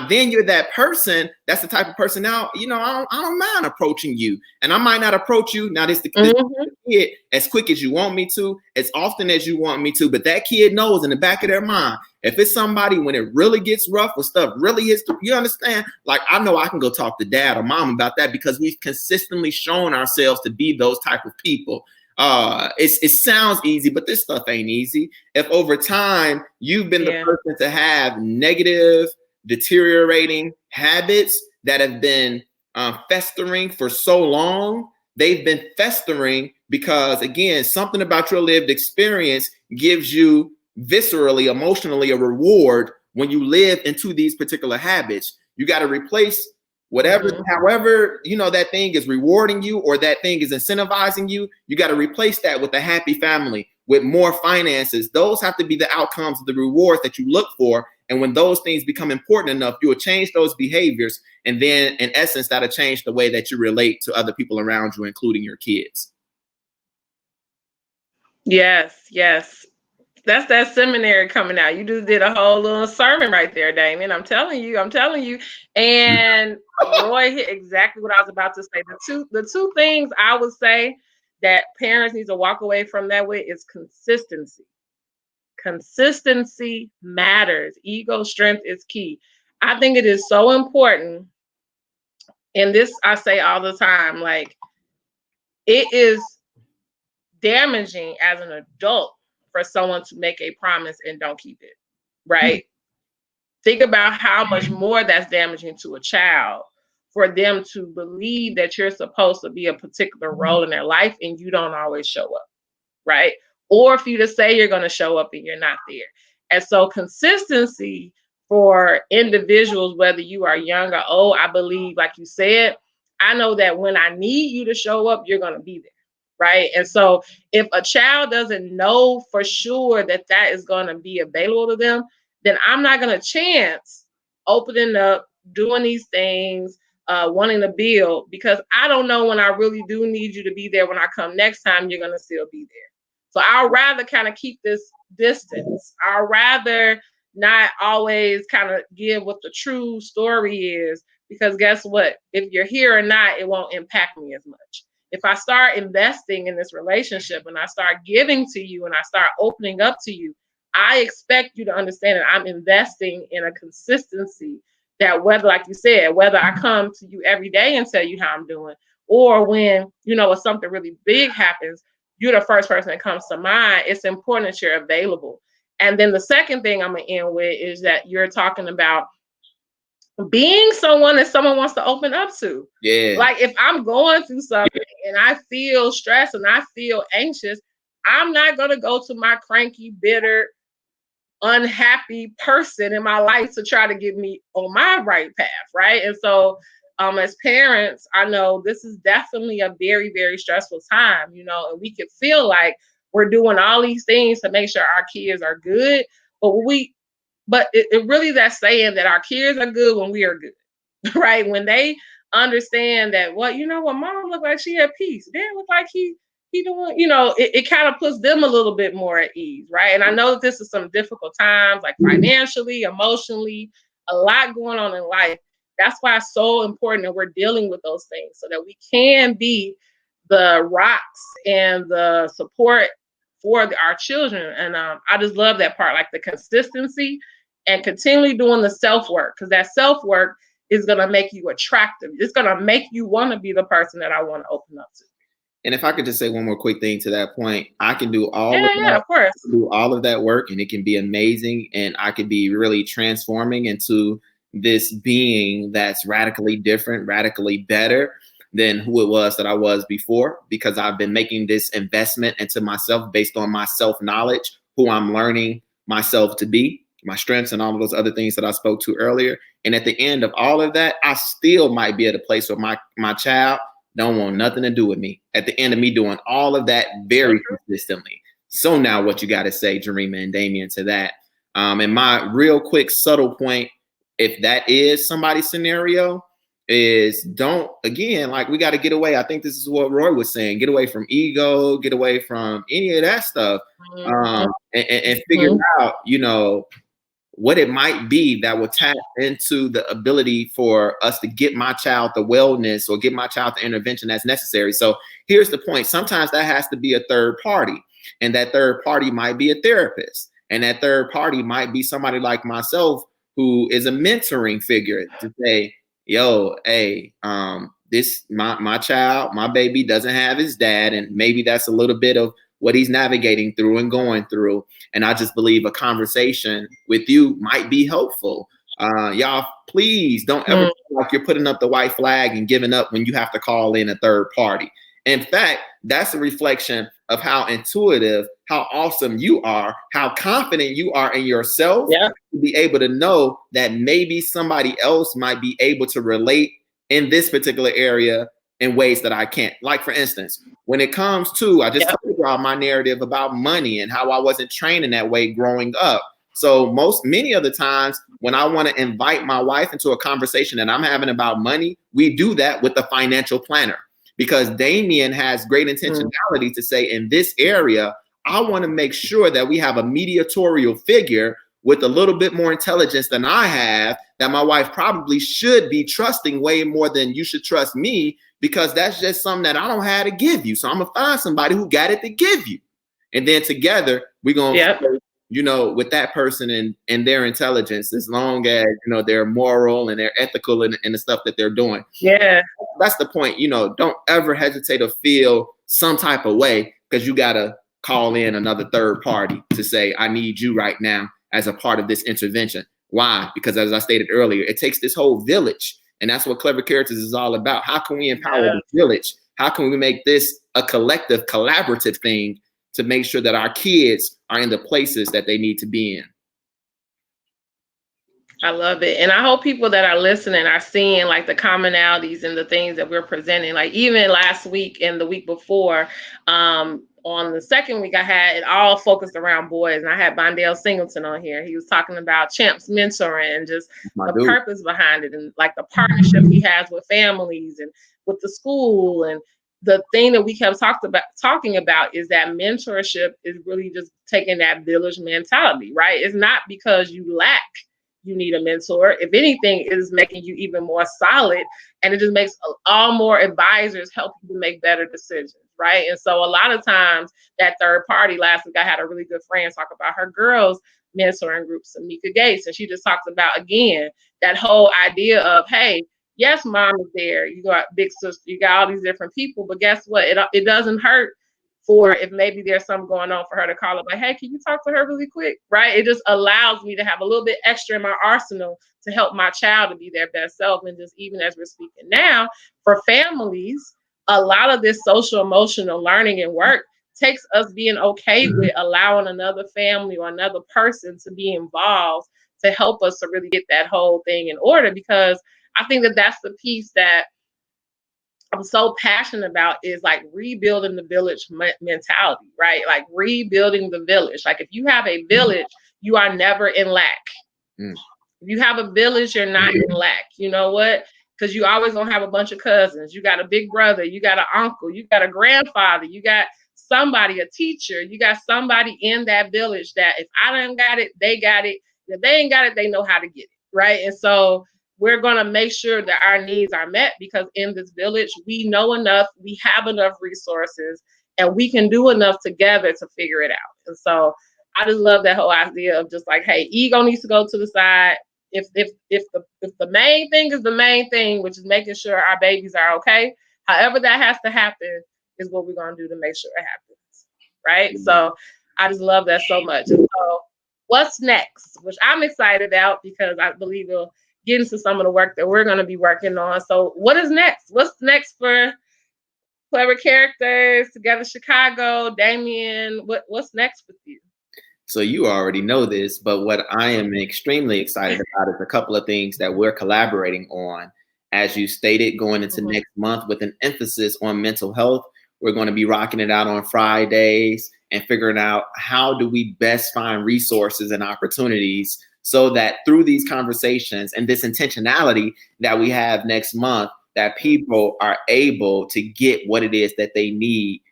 then you're that person. That's the type of person now, you know, I don't mind approaching you. And I might not approach you. Now, this kid as quick as you want me to, as often as you want me to. But that kid knows in the back of their mind, if it's somebody when it really gets rough, when stuff really hits, you understand? Like, I know I can go talk to dad or mom about that because we've consistently shown ourselves to be those type of people. It sounds easy, but this stuff ain't easy. If over time you've been the person to have negative, deteriorating habits that have been festering for so long, they've been festering because, again, something about your lived experience gives you viscerally, emotionally a reward when you live into these particular habits. You got to replace whatever, however, you know, that thing is rewarding you or that thing is incentivizing you. You got to replace that with a happy family, with more finances. Those have to be the outcomes of the rewards that you look for. And when those things become important enough, you will change those behaviors. And then in essence, that'll change the way that you relate to other people around you, including your kids. Yes, yes. That's that seminary coming out. You just did a whole little sermon right there, Damien. I'm telling you. And Roy hit exactly what I was about to say. The two things I would say that parents need to walk away from that with is consistency. Consistency matters. Ego strength is key. I think it is so important. And this I say all the time, like, it is damaging as an adult for someone to make a promise and don't keep it, right? Think about how much more that's damaging to a child for them to believe that you're supposed to be a particular role in their life and you don't always show up, right? Or for you to say you're going to show up and you're not there. And so consistency for individuals, whether you are young or old, I believe, like you said, I know that when I need you to show up, you're going to be there. Right. And so if a child doesn't know for sure that that is going to be available to them, then I'm not going to chance opening up, doing these things, wanting to build, because I don't know when I really do need you to be there. When I come next time, you're going to still be there. So I'd rather kind of keep this distance. I'd rather not always kind of give what the true story is, because guess what? If you're here or not, it won't impact me as much. If I start investing in this relationship and I start giving to you and I start opening up to you, I expect you to understand that I'm investing in a consistency that whether, like you said, whether I come to you every day and tell you how I'm doing, or when, you know, if something really big happens, you're the first person that comes to mind. It's important that you're available. And then the second thing I'm going to end with is that you're talking about being someone that someone wants to open up to. Yeah. Like if I'm going through something and I feel stressed and I feel anxious, I'm not going to go to my cranky, bitter, unhappy person in my life to try to get me on my right path, right? And so as parents, I know this is definitely a very, very stressful time, you know, and we could feel like we're doing all these things to make sure our kids are good. But it really that's saying that our kids are good when we are good, right? When they understand that, well, you know what, mom looked like she had peace. Dad looked like he doing, it kind of puts them a little bit more at ease, right? And I know that this is some difficult times, like financially, emotionally, a lot going on in life. That's why it's so important that we're dealing with those things so that we can be the rocks and the support for our children. And I just love that part, like the consistency and continually doing the self work, because that self work is going to make you attractive. It's going to make you want to be the person that I want to open up to. And if I could just say one more quick thing to that point, I can do all of Yeah, that, of course. do all of that work, and it can be amazing, and I could be really transforming into this being that's radically different, radically better than who it was that I was before, because I've been making this investment into myself based on my self-knowledge, who I'm learning myself to be, my strengths, and all of those other things that I spoke to earlier. And at the end of all of that, I still might be at a place where my child don't want nothing to do with me at the end of me doing all of that very consistently. So now what you got to say, Jarima and Damien, to that? And my real quick subtle point, if that is somebody's scenario, is don't, again, like, we got to get away. I think this is what Roy was saying, get away from ego, get away from any of that stuff, and figure out, what it might be that will tap into the ability for us to get my child the wellness or get my child the intervention that's necessary. So here's the point. Sometimes that has to be a third party, and that third party might be a therapist. And that third party might be somebody like myself, who is a mentoring figure, to say, yo, hey, this, my child, my baby doesn't have his dad. And maybe that's a little bit of what he's navigating through and going through. And I just believe a conversation with you might be helpful. Y'all, please don't ever feel like you're putting up the white flag and giving up when you have to call in a third party. In fact, that's a reflection of how intuitive, how awesome you are, how confident you are in yourself, to be able to know that maybe somebody else might be able to relate in this particular area in ways that I can't. Like, for instance, when it comes to, I just told you all my narrative about money and how I wasn't trained in that way growing up. So many of the times when I want to invite my wife into a conversation that I'm having about money, we do that with the financial planner, because Damien has great intentionality to say, in this area, I want to make sure that we have a mediatorial figure with a little bit more intelligence than I have, that my wife probably should be trusting way more than you should trust me, because that's just something that I don't have to give you. So I'm gonna find somebody who got it to give you. And then together we're gonna, with that person and their intelligence, as long as, they're moral and they're ethical in the stuff that they're doing. Yeah. That's the point. Don't ever hesitate to feel some type of way because you gotta call in another third party to say, I need you right now as a part of this intervention. Why? Because, as I stated earlier, it takes this whole village. And that's what Clever Characters is all about. How can we empower the village? How can we make this a collective, collaborative thing to make sure that our kids are in the places that they need to be in? I love it. And I hope people that are listening are seeing like the commonalities and the things that we're presenting. Like even last week and the week before, on the second week, I had it all focused around boys, and I had Bondale Singleton on here. He was talking about Champ's mentoring and just the purpose behind it, and like the partnership he has with families and with the school. And the thing that we kept talking about is that mentorship is really just taking that village mentality, right? It's not because you lack you need a mentor. If anything, it is making you even more solid, and it just makes all more advisors help you to make better decisions, right? And so a lot of times that third party, last week I had a really good friend talk about her girls mentoring group, Samika Gates, and she just talks about, again, that whole idea of, hey, yes, mom is there, you got big sister, you got all these different people, but guess what? It doesn't hurt for if maybe there's something going on for her to call up like, hey, can you talk to her really quick, right? It just allows me to have a little bit extra in my arsenal to help my child to be their best self. And just even as we're speaking now, for families, a lot of this social emotional learning and work takes us being okay with allowing another family or another person to be involved to help us to really get that whole thing in order. Because I think that that's the piece that I'm so passionate about is like rebuilding the village mentality, right? Like rebuilding the village. Like if you have a village, you are never in lack. Mm. If you have a village, you're not in lack. You know what? Because you always gonna have a bunch of cousins. You got a big brother, you got an uncle, you got a grandfather, you got somebody, a teacher, you got somebody in that village that if I done got it, they got it. If they ain't got it, they know how to get it, right? And so we're gonna make sure that our needs are met because in this village, we know enough, we have enough resources, and we can do enough together to figure it out. And so I just love that whole idea of just like, hey, ego needs to go to the side. If the main thing is the main thing, which is making sure our babies are okay, however that has to happen is what we're gonna do to make sure it happens, right? So I just love that so much. And so what's next, which I'm excited about because I believe it'll get into some of the work that we're gonna be working on. So what is next? What's next for Clever Characters, Together Chicago, Damien? What's next with you? So you already know this, but what I am extremely excited about is a couple of things that we're collaborating on. As you stated, going into next month with an emphasis on mental health. We're going to be rocking it out on Fridays and figuring out how do we best find resources and opportunities so that through these conversations and this intentionality that we have next month, that people are able to get what it is that they need.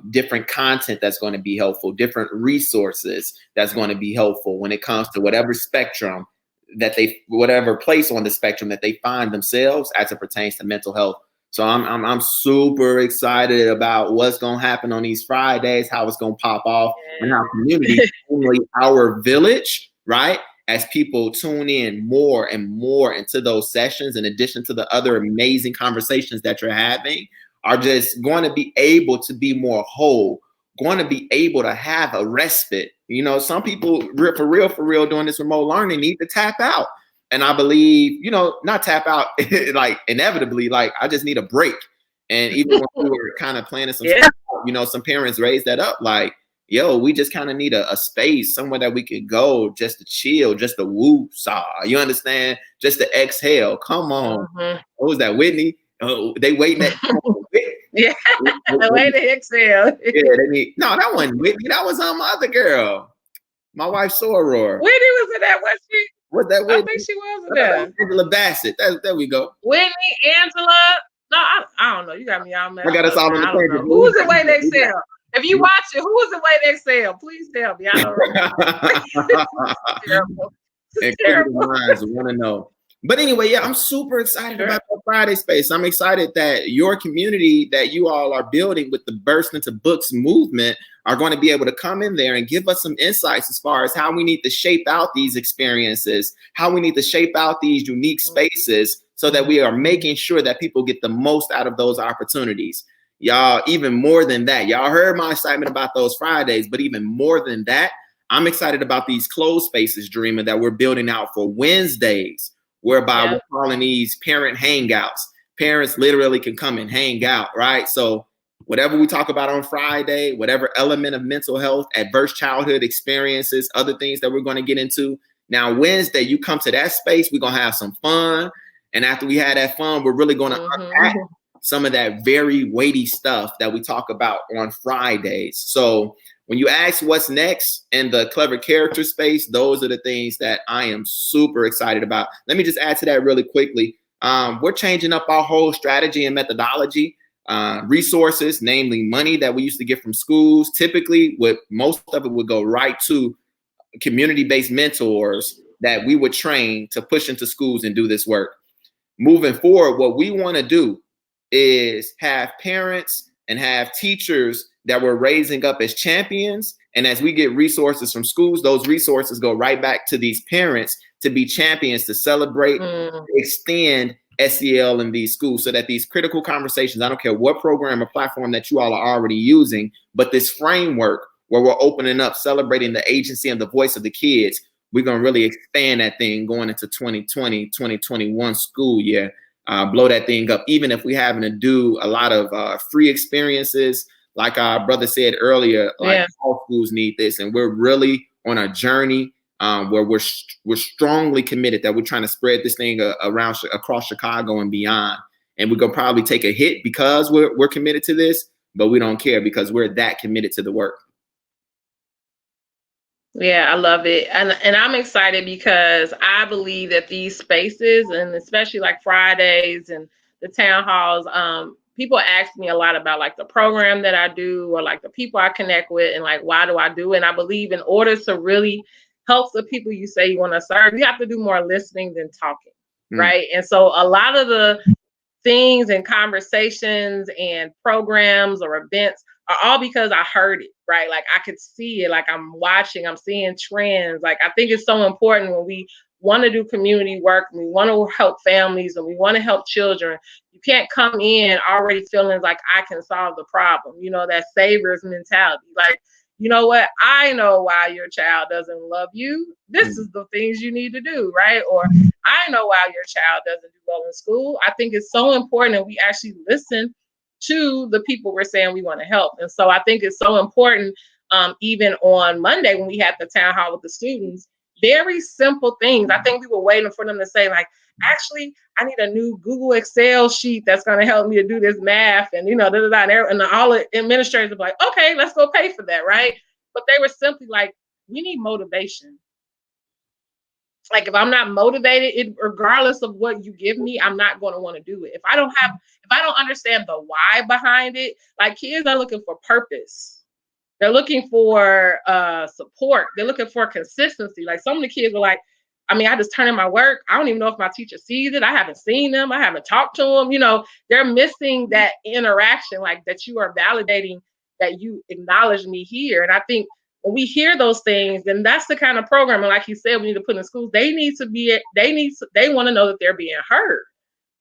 Different content that's going to be helpful, different resources that's going to be helpful when it comes to whatever spectrum that whatever place on the spectrum that they find themselves as it pertains to mental health. So I'm super excited about what's going to happen on these Fridays, how it's going to pop off, and how community, only our village, right? As people tune in more and more into those sessions, in addition to the other amazing conversations that you're having, are just going to be able to be more whole, going to be able to have a respite. You know, some people for real doing this remote learning need to tap out. And I believe, you know, not tap out like inevitably, like I just need a break. And even when we were kind of planning some stuff, you know, some parents raised that up like, yo, we just kind of need a space, somewhere that we could go just to chill, just to woo-saw. You understand? Just to exhale. Come on. What was that, Whitney? Oh, they waiting at yeah, the way to exhale. Yeah, they need no, that wasn't Whitney. That was my other girl, my wife Soror. Whitney was in that. Was that Whitney? I think she was in that. Angela Bassett. There we go. Whitney, Angela. No, I don't know. You got me all mad. I got us all in the tangent. Who was the way they sell? If you watch it, who was the way they sell? Please tell me. I don't know. Terrible. Terrible. Minds want to know. But anyway, yeah, I'm super excited about the Friday space. I'm excited that your community that you all are building with the Burst Into Books movement are going to be able to come in there and give us some insights as far as how we need to shape out these experiences, how we need to shape out these unique spaces so that we are making sure that people get the most out of those opportunities. Y'all, even more than that, y'all heard my excitement about those Fridays, but even more than that, I'm excited about these closed spaces, Dreamer, that we're building out for Wednesdays, whereby we're calling these parent hangouts. Parents literally can come and hang out, right? So whatever we talk about on Friday, whatever element of mental health, adverse childhood experiences, other things that we're going to get into. Now, Wednesday, you come to that space, we're going to have some fun. And after we had that fun, we're really going to unpack some of that very weighty stuff that we talk about on Fridays. So when you ask what's next in the Clever Character space, those are the things that I am super excited about. Let me just add to that really quickly. We're changing up our whole strategy and methodology. Resources, namely money that we used to get from schools, typically most of it would go right to community-based mentors that we would train to push into schools and do this work. Moving forward, what we want to do is have parents and have teachers that we're raising up as champions. And as we get resources from schools, those resources go right back to these parents to be champions, to celebrate, extend SEL in these schools so that these critical conversations, I don't care what program or platform that you all are already using, but this framework where we're opening up, celebrating the agency and the voice of the kids, we're going to really expand that thing going into 2020, 2021 school year, blow that thing up, even if we're having to do a lot of free experiences. Like our brother said earlier, like all schools need this. And we're really on a journey where we're strongly committed that we're trying to spread this thing around across Chicago and beyond. And we're gonna probably take a hit because we're committed to this, but we don't care because we're that committed to the work. Yeah, I love it. And I'm excited because I believe that these spaces, and especially like Fridays and the town halls, people ask me a lot about like the program that I do or like the people I connect with and like why do I do it. And I believe in order to really help the people you say you want to serve, you have to do more listening than talking. Right. And so a lot of the things and conversations and programs or events are all because I heard it, right? Like I could see it, like I'm watching, I'm seeing trends. Like I think it's so important when we want to do community work, and we want to help families, and we want to help children. You can't come in already feeling like I can solve the problem. You know, that savior's mentality. Like, you know what? I know why your child doesn't love you. This is the things you need to do, right? Or I know why your child doesn't do well in school. I think it's so important that we actually listen to the people we're saying we want to help. And so I think it's so important, even on Monday when we had the town hall with the students, very simple things. I think we were waiting for them to say, like, actually, I need a new Google Excel sheet that's going to help me to do this math. And, you know, and all the administrators were like, okay, let's go pay for that, right? But they were simply like, we need motivation. Like if I'm not motivated, regardless of what you give me, I'm not going to want to do it. If I don't understand the why behind it, like kids are looking for purpose. They're looking for support. They're looking for consistency. Like some of the kids were like, I mean, I just turn in my work. I don't even know if my teacher sees it. I haven't seen them. I haven't talked to them. You know, they're missing that interaction, like that you are validating that you acknowledge me here. And I think when we hear those things, then that's the kind of programming, like you said, we need to put in schools. They want to know that they're being heard.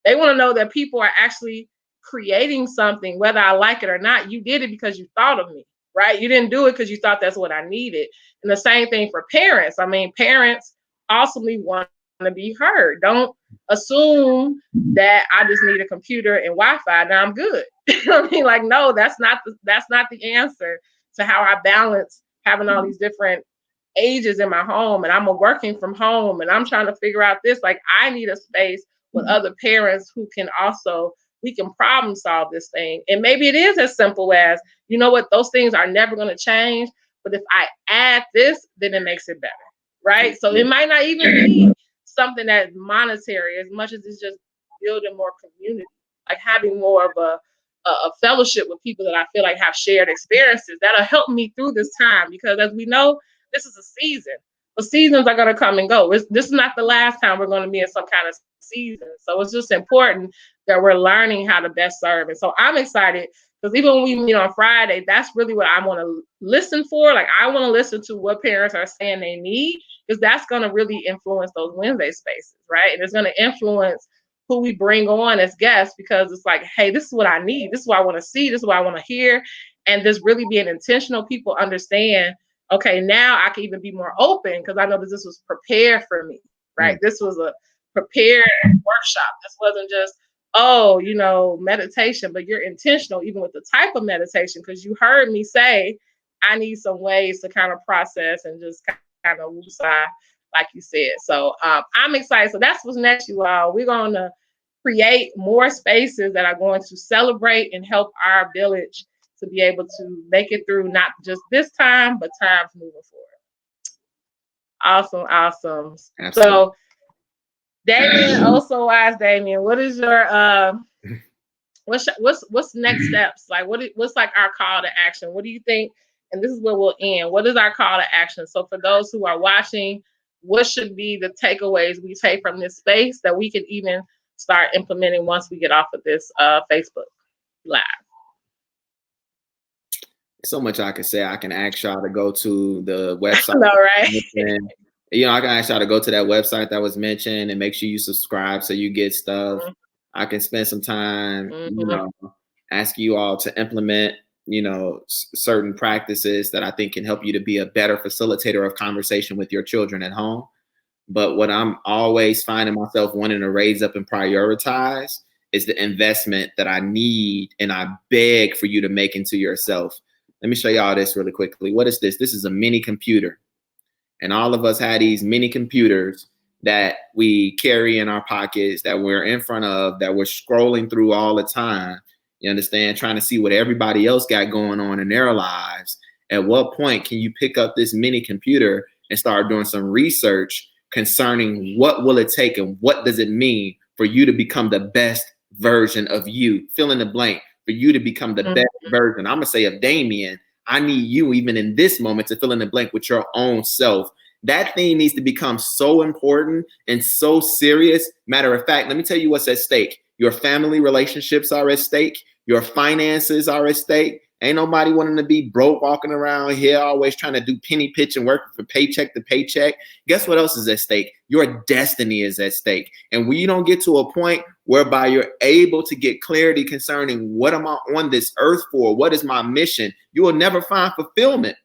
They want to know that people are actually creating something, whether I like it or not. You did it because you thought of me, right? You didn't do it because you thought that's what I needed. And the same thing for parents. I mean, parents ultimately want to be heard. Don't assume that I just need a computer and Wi-Fi. Now I'm good. I mean, like, no, that's not the answer to how I balance having all these different ages in my home, and I'm working from home, and I'm trying to figure out this. Like, I need a space with other parents who can also, we can problem solve this thing. And maybe it is as simple as, you know what, those things are never going to change, but if I add this, then it makes it better, right? So it might not even be something that's monetary as much as it's just building more community, like having more of a fellowship with people that I feel like have shared experiences that'll help me through this time. Because as we know, this is a season. But seasons are going to come and go. This is not the last time we're going to be in some kind of season. So it's just important that we're learning how to best serve. And so I'm excited because even when we meet on Friday, that's really what I want to listen for. Like I want to listen to what parents are saying they need, because that's going to really influence those Wednesday spaces, right? And it's going to influence who we bring on as guests, because it's like, hey, this is what I need. This is what I want to see. This is what I want to hear. And just really being intentional, people understand, okay, now I can even be more open because I know that this was prepared for me, right? This was a prepared workshop. This wasn't just, oh, you know, meditation, but you're intentional even with the type of meditation, because you heard me say, I need some ways to kind of process and just kind of woosah, like you said. So I'm excited. So that's what's next, you all. We're going to create more spaces that are going to celebrate and help our village to be able to make it through not just this time, but times moving forward. Awesome. Absolutely. So Damien, also wise Damien, what is your what's next steps? Like what's like our call to action? What do you think? And this is where we'll end. What is our call to action? So for those who are watching, what should be the takeaways we take from this space that we can even start implementing once we get off of this Facebook Live? So much I can say. I can ask y'all to go to the website. No, right? You know, I can ask y'all to go to that website that was mentioned and make sure you subscribe so you get stuff. I can spend some time, you know, ask you all to implement, you know, certain practices that I think can help you to be a better facilitator of conversation with your children at home. But what I'm always finding myself wanting to raise up and prioritize is the investment that I need and I beg for you to make into yourself. Let me show y'all this really quickly. What is this? This is a mini computer. And all of us had these mini computers that we carry in our pockets, that we're in front of, that we're scrolling through all the time. You understand? Trying to see what everybody else got going on in their lives. At what point can you pick up this mini computer and start doing some research concerning what will it take and what does it mean for you to become the best version of you? Fill in the blank. For you to become the best version, I'm gonna say, of Damien. I need you even in this moment to fill in the blank with your own self. That thing needs to become so important and so serious. Matter of fact, let me tell you what's at stake. Your family relationships are at stake. Your finances are at stake. Ain't nobody wanting to be broke walking around here, always trying to do penny pitch and working for paycheck to paycheck. Guess what else is at stake? Your destiny is at stake. And when you don't get to a point whereby you're able to get clarity concerning what am I on this earth for? What is my mission? You will never find fulfillment.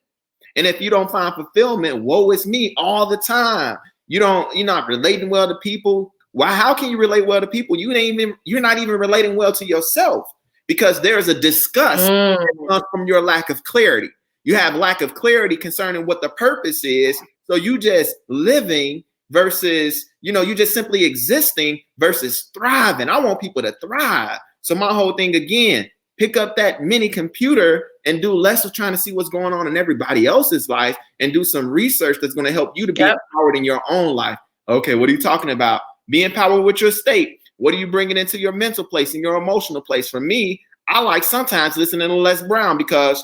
And if you don't find fulfillment, woe is me all the time. You're not relating well to people. Why? How can you relate well to people? You're not even relating well to yourself, because there's a disgust that comes from your lack of clarity. You have lack of clarity concerning what the purpose is. So you just living versus, you just simply existing versus thriving. I want people to thrive. So my whole thing again, pick up that mini computer and do less of trying to see what's going on in everybody else's life and do some research that's going to help you to be empowered in your own life. Okay, what are you talking about? Be empowered with your state. What are you bringing into your mental place and your emotional place? For me, I like sometimes listening to Les Brown, because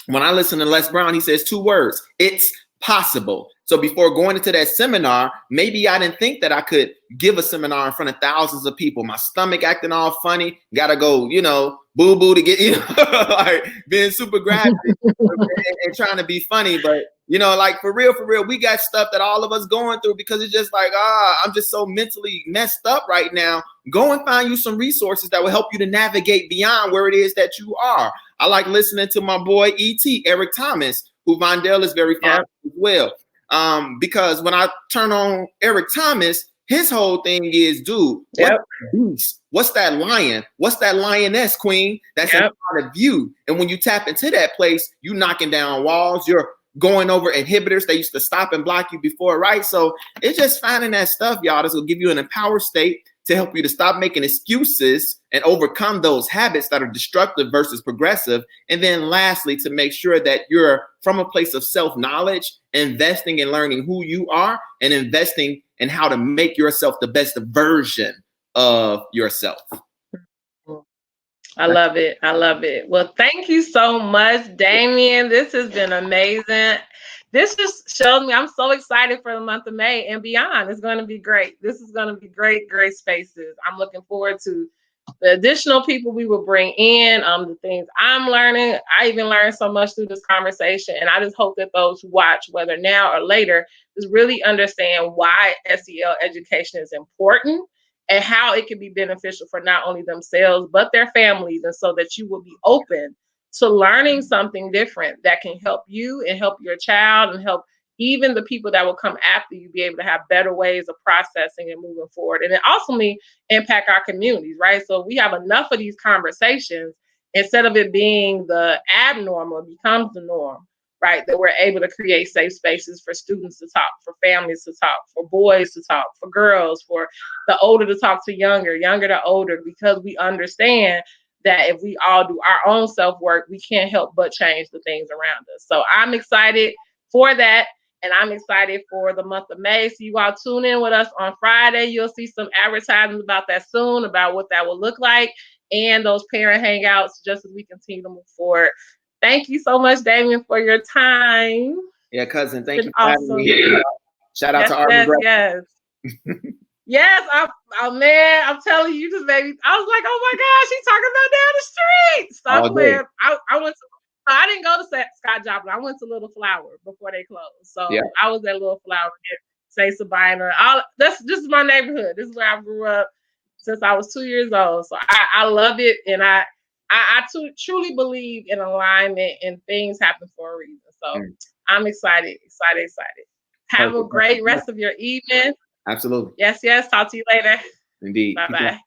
when I listen to Les Brown, he says 2 words: it's possible. So before going into that seminar, maybe I didn't think that I could give a seminar in front of thousands of people. My stomach acting all funny. Got to go, boo-boo to get, like being super graphic and trying to be funny. But, like for real, we got stuff that all of us going through, because it's just like, I'm just so mentally messed up right now. Go and find you some resources that will help you to navigate beyond where it is that you are. I like listening to my boy E.T., Eric Thomas, who Vondell is very fond of as well. Because when I turn on Eric Thomas, his whole thing is, dude, what's that beast? What's that lion? What's that lioness, queen? That's in front of you. And when you tap into that place, you knocking down walls. You're going over inhibitors that used to stop and block you before, right? So it's just finding that stuff, y'all, that's gonna give you an empowered state to help you to stop making excuses and overcome those habits that are destructive versus progressive. And then lastly, to make sure that you're from a place of self-knowledge, investing in learning who you are and investing in how to make yourself the best version of yourself. I love it. I love it. Well, thank you so much, Damien. This has been amazing. This just shows me I'm so excited for the month of May and beyond. It's going to be great. This is going to be great spaces. I'm looking forward to the additional people we will bring in, the things I'm learning. I even learned so much through this conversation, and I just hope that those who watch, whether now or later, just really understand why SEL education is important and how it can be beneficial for not only themselves, but their families. And so that you will be open to learning something different that can help you and help your child and help even the people that will come after you be able to have better ways of processing and moving forward. And it also impact our communities, right? So we have enough of these conversations, instead of it being the abnormal, it becomes the norm, right? That we're able to create safe spaces for students to talk, for families to talk, for boys to talk, for girls, for the older to talk to younger to older, because we understand that if we all do our own self-work, we can't help but change the things around us. So I'm excited for that. And I'm excited for the month of May. So you all tune in with us on Friday. You'll see some advertisements about that soon, about what that will look like, and those parent hangouts, just as we continue to move forward. Thank you so much, Damien, for your time. Yeah, cousin, thank you for having me. Shout out to our Yes, man, I'm telling you, just made me. I was like, oh my gosh, he's talking about down the street. Stop playing. I went to. I didn't go to Scott Joplin. I went to Little Flower before they closed. So I was at Little Flower, St. Sabina. This is my neighborhood. This is where I grew up since I was 2 years old. So I love it, and I truly believe in alignment, and things happen for a reason. So I'm excited. Have a great rest of your evening. Absolutely. Yes. Talk to you later. Indeed. Bye-bye.